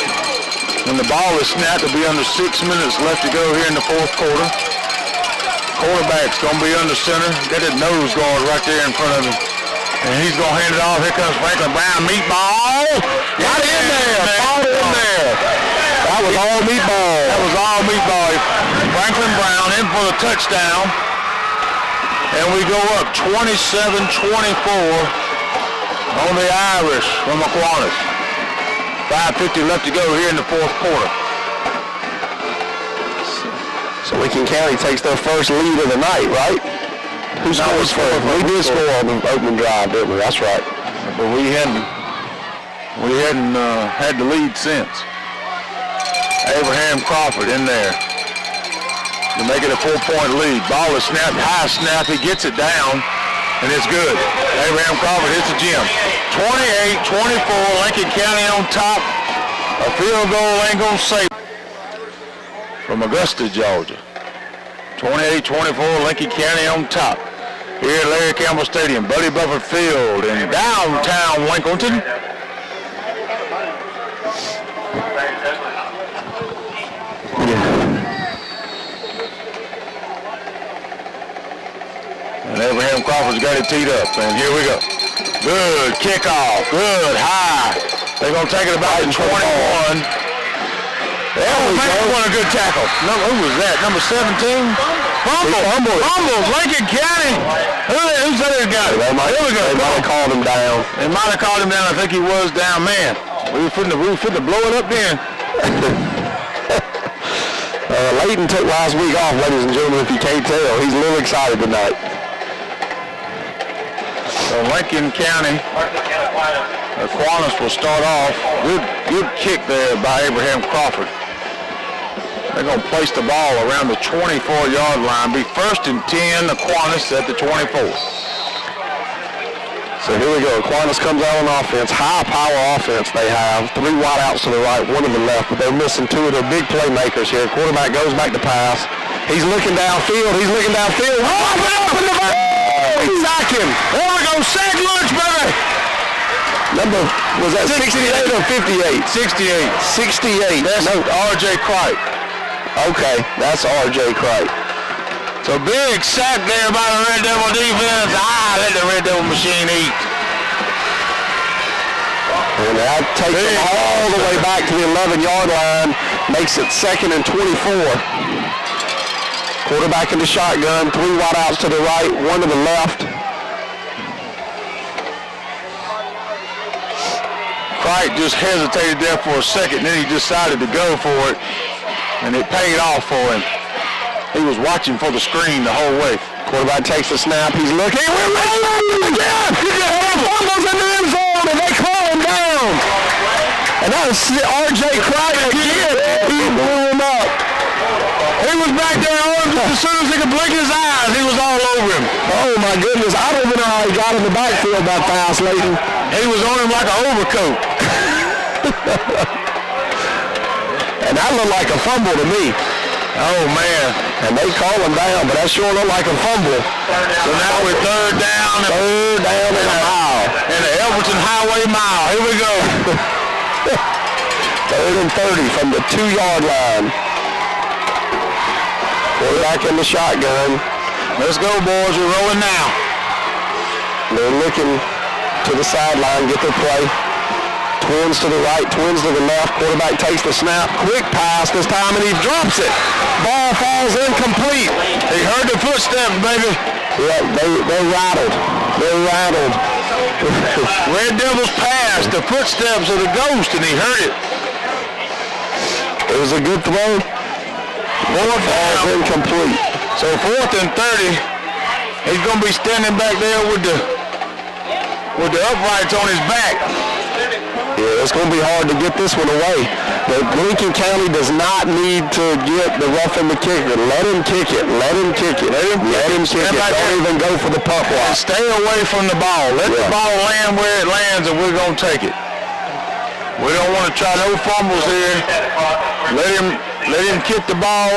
When the ball is snapped, it'll be under 6 minutes left to go here in the fourth quarter. Quarterback's going to be under center. Got that nose guard right there in front of him. And he's going to hand it off. Here comes Franklin Brown. Meatball. Got it in there. Ball in there. That was all meatball. That was all meatball. Franklin Brown in for the touchdown. And we go up 27-24 on the Irish from Aquinas. 5:50 left to go here in the fourth quarter. So Lincoln County takes their first lead of the night, right? Who scores first? We did score on the opening drive, didn't we? That's right. But we hadn't had the lead since. Abraham Crawford in there to make it a 4-point lead. Ball is snapped, high snap. He gets it down, and it's good. Abraham Crawford hits the gym. 28-24, Lincoln County on top. A field goal ain't gonna save from Augusta, Georgia. 28-24, Lincoln County on top. Here at Larry Campbell Stadium, Buddy Buffett Field in downtown Lincoln. And Abraham Crawford's got it teed up, and here we go. Good kickoff, good high. They're going to take it about 21. There we go. What a good tackle. Who was that? Number 17? Fumble. Lincoln County. Who's that other guy? Here we go. They might have called him down. They might have called him down. I think he was down. Man, we were fitting to blow it up then. Layton took last week off, ladies and gentlemen, if you can't tell. He's a little excited tonight. So Lincoln County, Aquinas will start off. Good kick there by Abraham Crawford. They're going to place the ball around the 24-yard line. Be first and 10, Aquinas at the 24. So here we go. Aquinas comes out on offense. High power offense they have. 3 wideouts to the right, 1 to the left, but they're missing 2 of their big playmakers here. Quarterback goes back to pass. He's looking downfield. Oh, up in the back. Sack him. There we go. Sack lunch, baby. Was that 68 or 58? 68. That's R.J. Cripe. Okay, that's R.J. Cripe. So big sack there by the Red Devil defense. Let the Red Devil machine eat. And that takes them all the way back to the 11-yard line. Makes it 2nd and 24. Quarterback in the shotgun. 3 wideouts to the right, 1 to the left. Cripe just hesitated there for a second, then he decided to go for it, and it paid off for him. He was watching for the screen the whole way. Quarterback takes the snap. He's looking. We're rolling again. Fumbles in the end zone, and they call him down. And that was R.J. Cripe again. He blew him up. He was back there as soon as he could blink his eyes. He was all over him. Oh, my goodness. I don't even know how he got in the backfield that fast, Layton. He was on him like an overcoat. And that looked like a fumble to me. Oh, man. And they call him down, but that sure looked like a fumble. So now we're third down and a mile. And the Elberton Highway mile. Here we go. 3rd and 30 from the 2-yard line. Quarterback in the shotgun. Let's go, boys. We're rolling now. They're looking to the sideline, get their play. Twins to the right, twins to the left. Quarterback takes the snap. Quick pass this time, and he drops it. Ball falls incomplete. He heard the footsteps, baby. Yeah, they're rattled. They're rattled. Red Devils passed the footsteps of the ghost, and he heard it. It was a good throw. Fourth down. Incomplete. So 4th and 30. He's going to be standing back there with the uprights on his back. Yeah, it's going to be hard to get this one away. But Lincoln County does not need to get the roughing the kicker. Let him kick it. Let him kick it. Let him kick it. Don't even go for the puck block. And stay away from the ball. Let the ball land where it lands, and we're going to take it. We don't want to try no fumbles here. Let him kick the ball.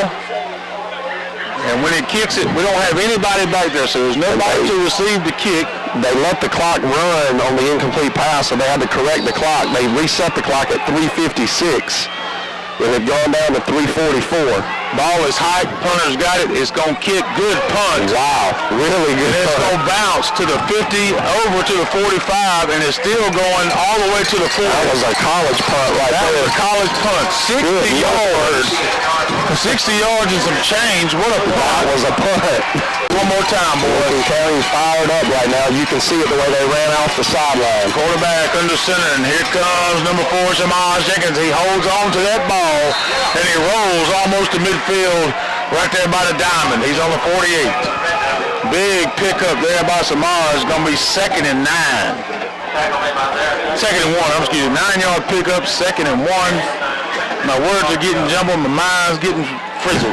And when he kicks it, we don't have anybody back there, so there's nobody to receive the kick. They let the clock run on the incomplete pass, so they had to correct the clock. They reset the clock at 3:56. It had gone down to 3:44. Ball is high. Punter's got it. It's going to kick. Good punt. Wow. Really good and it's punt. going to bounce to the 50, over to the 45, and it's still going all the way to the 40. That was a college punt right there. That was a college punt. 60 yards. 60 yards and some change. What a punt. That was a punt. One more time, boys. Lincoln County's fired up right now. You can see it the way they ran off the sideline. Quarterback under center, and here comes number 4, Shamaj Jenkins. He holds on to that ball, and he rolls almost to midfield right there by the diamond. He's on the 48. Big pickup there by Samaj. Going to be 2nd and 9. 2nd and 1, excuse me. 9-yard pickup, 2nd and 1. My words are getting jumbled. My mind's getting frizzled.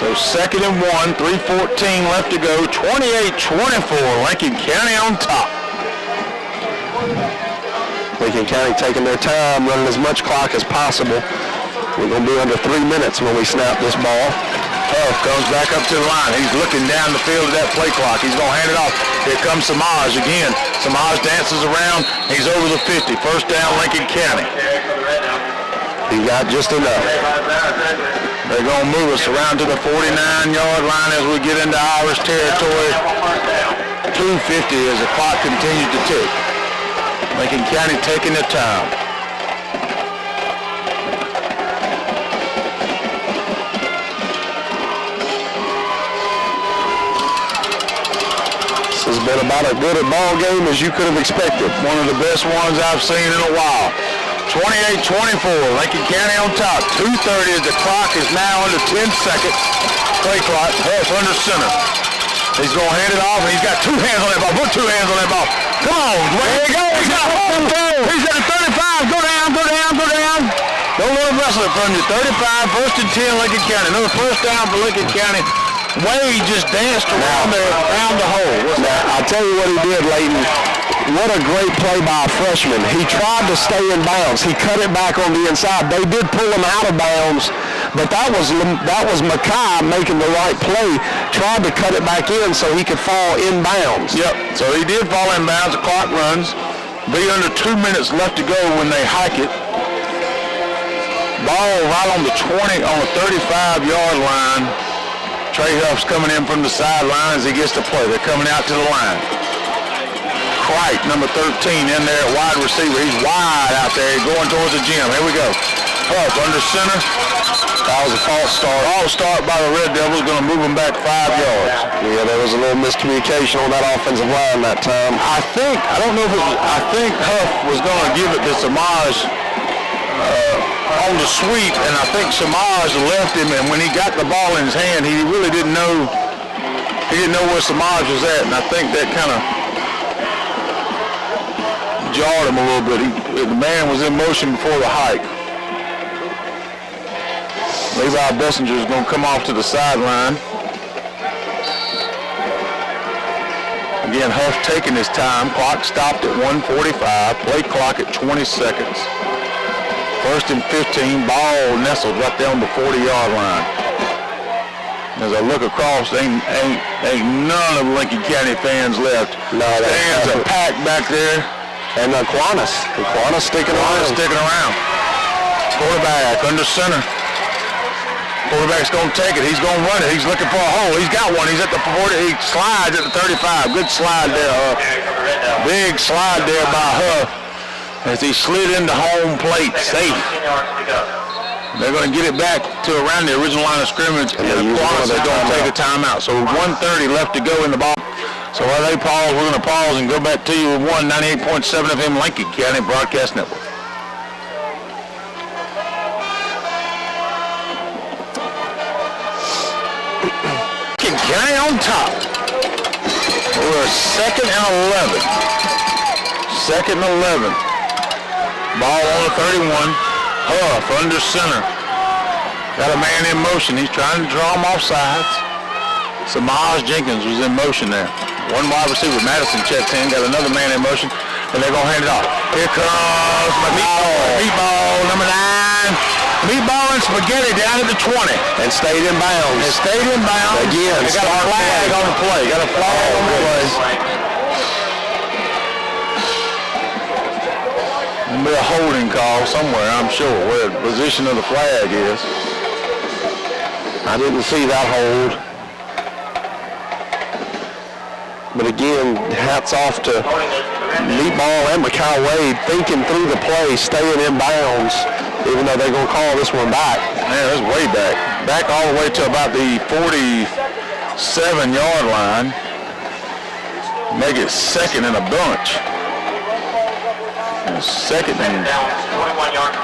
So 2nd and 1, 3:14 left to go. 28-24, Lincoln County on top. Lincoln County taking their time, running as much clock as possible. We're going to be under 3 minutes when we snap this ball. Huff comes back up to the line. He's looking down the field at that play clock. He's going to hand it off. Here comes Samaj again. Samaj dances around. He's over the 50. First down, Lincoln County. He got just enough. They're going to move us around to the 49-yard line as we get into Irish territory. 2:50 as the clock continues to tick. Lincoln County taking their time. This has been about as good a ball game as you could have expected. One of the best ones I've seen in a while. 28-24, Lincoln County on top. 2:30 as the clock is now under 10 seconds. Play clock, Huff under center. He's going to hand it off, and he's got 2 hands on that ball. Put 2 hands on that ball. Come on, Dwayne. There you go. He's got He's at the 35. Go down, go down, go down. Don't let him wrestle it from you. 35, 1st and 10, Lincoln County. Another first down for Lincoln County. Wade just danced around the hole. Now, I'll tell you what he did, Leighton. What a great play by a freshman. He tried to stay in bounds. He cut it back on the inside. They did pull him out of bounds, but that was Mackay making the right play. Tried to cut it back in so he could fall in bounds. Yep, so he did fall in bounds. The clock runs. Be under 2 minutes left to go when they hike it. Ball right on the 20, on the 35-yard line. Trey Huff's coming in from the sideline as he gets to play. They're coming out to the line. Cricht, number 13, in there at wide receiver. He's wide out there. He's going towards the gym. Here we go. Huff under center. That was a false start. False start by the Red Devils. Going to move them back 5 yards. Yeah, there was a little miscommunication on that offensive line that time. I think Huff was going to give it to Samaj on the sweep, and I think Samaj left him, and when he got the ball in his hand, he really didn't know where Samaj was at, and I think that kind of jarred him a little bit. The man was in motion before the hike. Levi Bessinger is going to come off to the sideline. Again, Huff taking his time. Clock stopped at 1:45. Play clock at 20 seconds. 1st and 15. Ball nestled right there on the 40-yard line. As I look across, ain't none of Lincoln County fans left. No, stands are packed back there. And Aquinas sticking around. Quarterback under center. Quarterback's going to take it. He's going to run it. He's looking for a hole. He's got one. He's at the 40. He slides at the 35. Good slide there, Huff. Big slide there by Huff as he slid into home plate safe. They're going to get it back to around the original line of scrimmage, and Aquinas is going to take a timeout. So 1:30 left to go in the ball. So while they pause, we're going to pause and go back to you with 98.7 FM Lincoln County Broadcast Network. Lincoln County on top. we're second and 11. Second and 11. Ball on the 31. Huff under center. Got a man in motion. He's trying to draw him off sides. Samaj Jenkins was in motion there. One wide receiver, Madison, checks in. Got another man in motion. And they're going to hand it off. Here comes Meatball, number 9. Meatball and Spaghetti down at the 20. And stayed in bounds. Again, they got a flag on the play. Got a flag on the play. There'll be a holding call somewhere, I'm sure, where the position of the flag is. I didn't see that hold. But again, hats off to Meatball and Mikal Wade thinking through the play, staying in bounds, even though they're going to call this one back. Man, that's way back. Back all the way to about the 47-yard line. Make it second in a bunch. Second and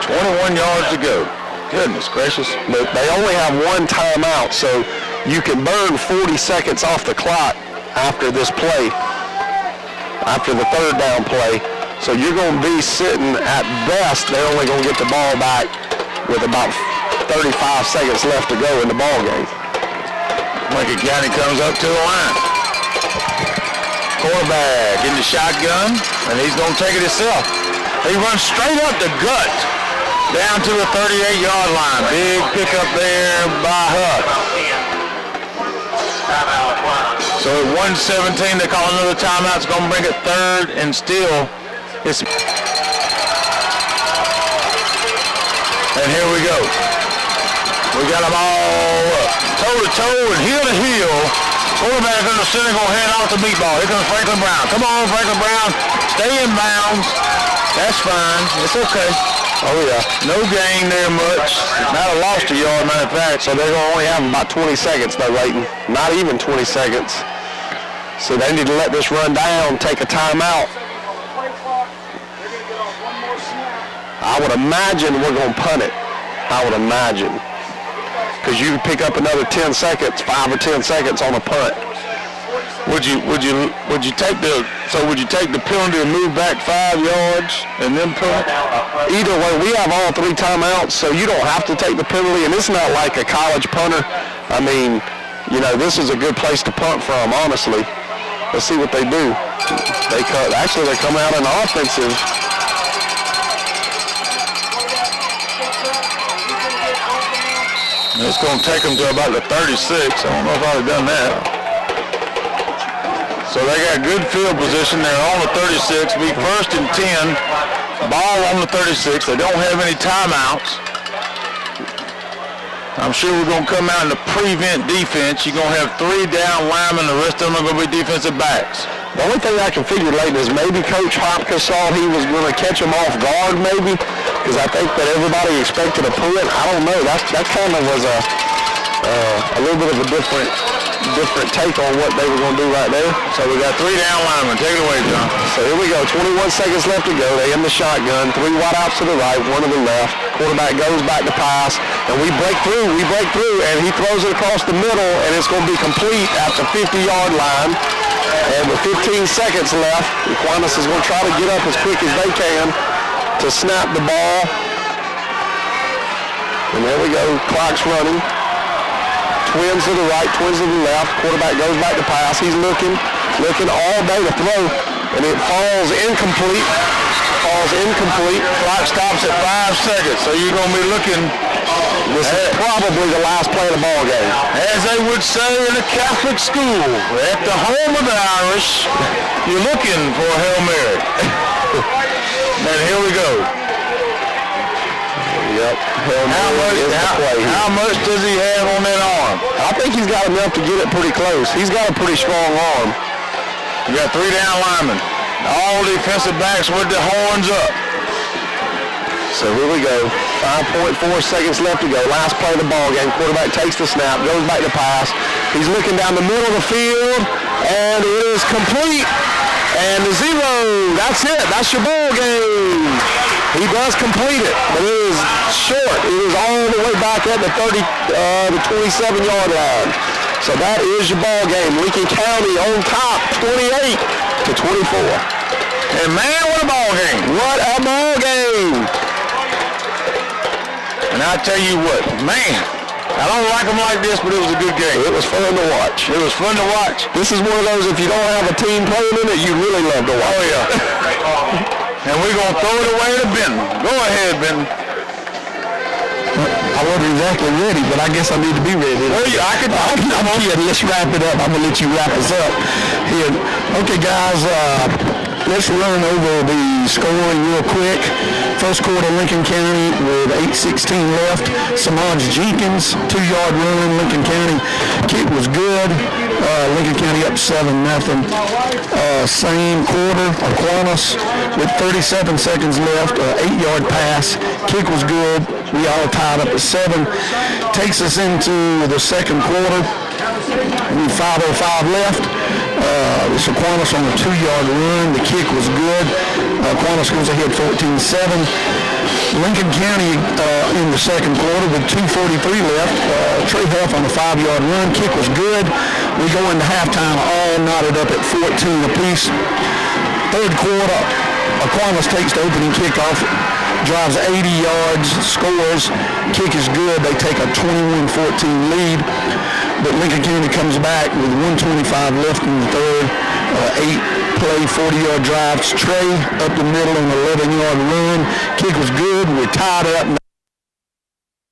21 yards to go. Goodness gracious. But they only have one timeout, so you can burn 40 seconds off the clock after this play, after the third down play. So you're going to be sitting at best, they're only going to get the ball back with about 35 seconds left to go in the ball game. Lincoln County comes up to the line. Quarterback in the shotgun, and he's going to take it himself. He runs straight up the gut down to the 38-yard line. Big pickup there by Huff. So at 1:17, they call another timeout. It's going to bring it third and still. And here we go. We got them all up. Toe to toe and heel to heel. Quarterback under center going to hand off to Meatball. Here comes Franklin Brown. Come on, Franklin Brown. Stay in bounds. That's fine. It's okay. Oh, yeah. No gain there much. Not a loss to yard, matter of fact. So they're going to only have about 20 seconds, though, Leighton. Not even 20 seconds. So they need to let this run down, take a timeout. I would imagine we're going to punt it. I would imagine. Because you can pick up another 10 seconds, 5 or 10 seconds on a punt. Would you take the penalty and move back 5 yards and then punt? Either way, we have all 3 timeouts, so you don't have to take the penalty, and it's not like a college punter. I mean, you know, this is a good place to punt from, honestly. Let's see what they do. They come out in offensive. It's going to take them to about the 36. I don't know if I'd have done that. So they got good field position. They're on the 36. Be first and 10. Ball on the 36. They don't have any timeouts. I'm sure we're going to come out in the prevent defense. You're going to have 3 down linemen. The rest of them are going to be defensive backs. The only thing I can figure later is maybe Coach Hopkins saw he was going to catch him off guard, maybe, because I think that everybody expected a punt. I don't know. That kind of was a little bit of a different take on what they were going to do right there. So we got 3 down linemen. Take it away, John. So here we go. 21 seconds left to go. They in the shotgun. 3 wide outs to the right, 1 to the left. Quarterback goes back to pass, and we break through, and he throws it across the middle, and it's going to be complete at the 50-yard line. And with 15 seconds left, Aquinas is going to try to get up as quick as they can to snap the ball. And there we go. Clock's running. Twins to the right, twins to the left. Quarterback goes back to pass. He's looking all day to throw, and it falls incomplete. Clock stops at 5 seconds, so you're going to be looking. This is probably the last play of the ball game. As they would say in a Catholic school, at the home of the Irish, you're looking for a Hail Mary. And here we go. Yep. How much does he have on that arm? I think he's got enough to get it pretty close. He's got a pretty strong arm. You got 3 down linemen. All defensive backs with the horns up. So here we go. 5.4 seconds left to go. Last play of the ball game. Quarterback takes the snap, goes back to pass. He's looking down the middle of the field, and it is complete. And the 0. That's it. That's your ball game. He does complete it, but it is short. It is all the way back at the 27-yard line. So that is your ball game. Lincoln County on top, 28-24. And man, what a ball game. What a ball game. And I tell you what, man, I don't like them like this, but it was a good game. It was fun to watch. It was fun to watch. This is one of those, if you don't have a team playing in it, you really love to watch. Oh, yeah. And we're going to throw it away to Benton. Go ahead, Benton. I wasn't exactly ready, but I guess I need to be ready. Well, I'm kidding. Let's wrap it up. I'm going to let you wrap us up here. Okay, guys, let's run over the scoring real quick. First quarter, Lincoln County with 8:16 left. Samaj Jenkins, 2-yard run. Lincoln County kick was good. Lincoln County up 7-0. Same quarter, Aquinas with 37 seconds left. 8-yard pass. Kick was good. We all tied up at 7. Takes us into the second quarter. 5:05 left. It's Aquinas on a 2-yard run. The kick was good. Aquinas goes ahead 14-7. Lincoln County in the second quarter with 2:43 left. Trey Huff on a 5-yard run. Kick was good. We go into halftime all knotted up at 14 apiece. Third quarter, Aquinas takes the opening kickoff, drives 80 yards, scores. Kick is good. They take a 21-14 lead. But Lincoln County comes back with 1:25 left in the third. 8-play, 40-yard drives. Trey up the middle on an 11-yard run. Kick was good. We're tied up.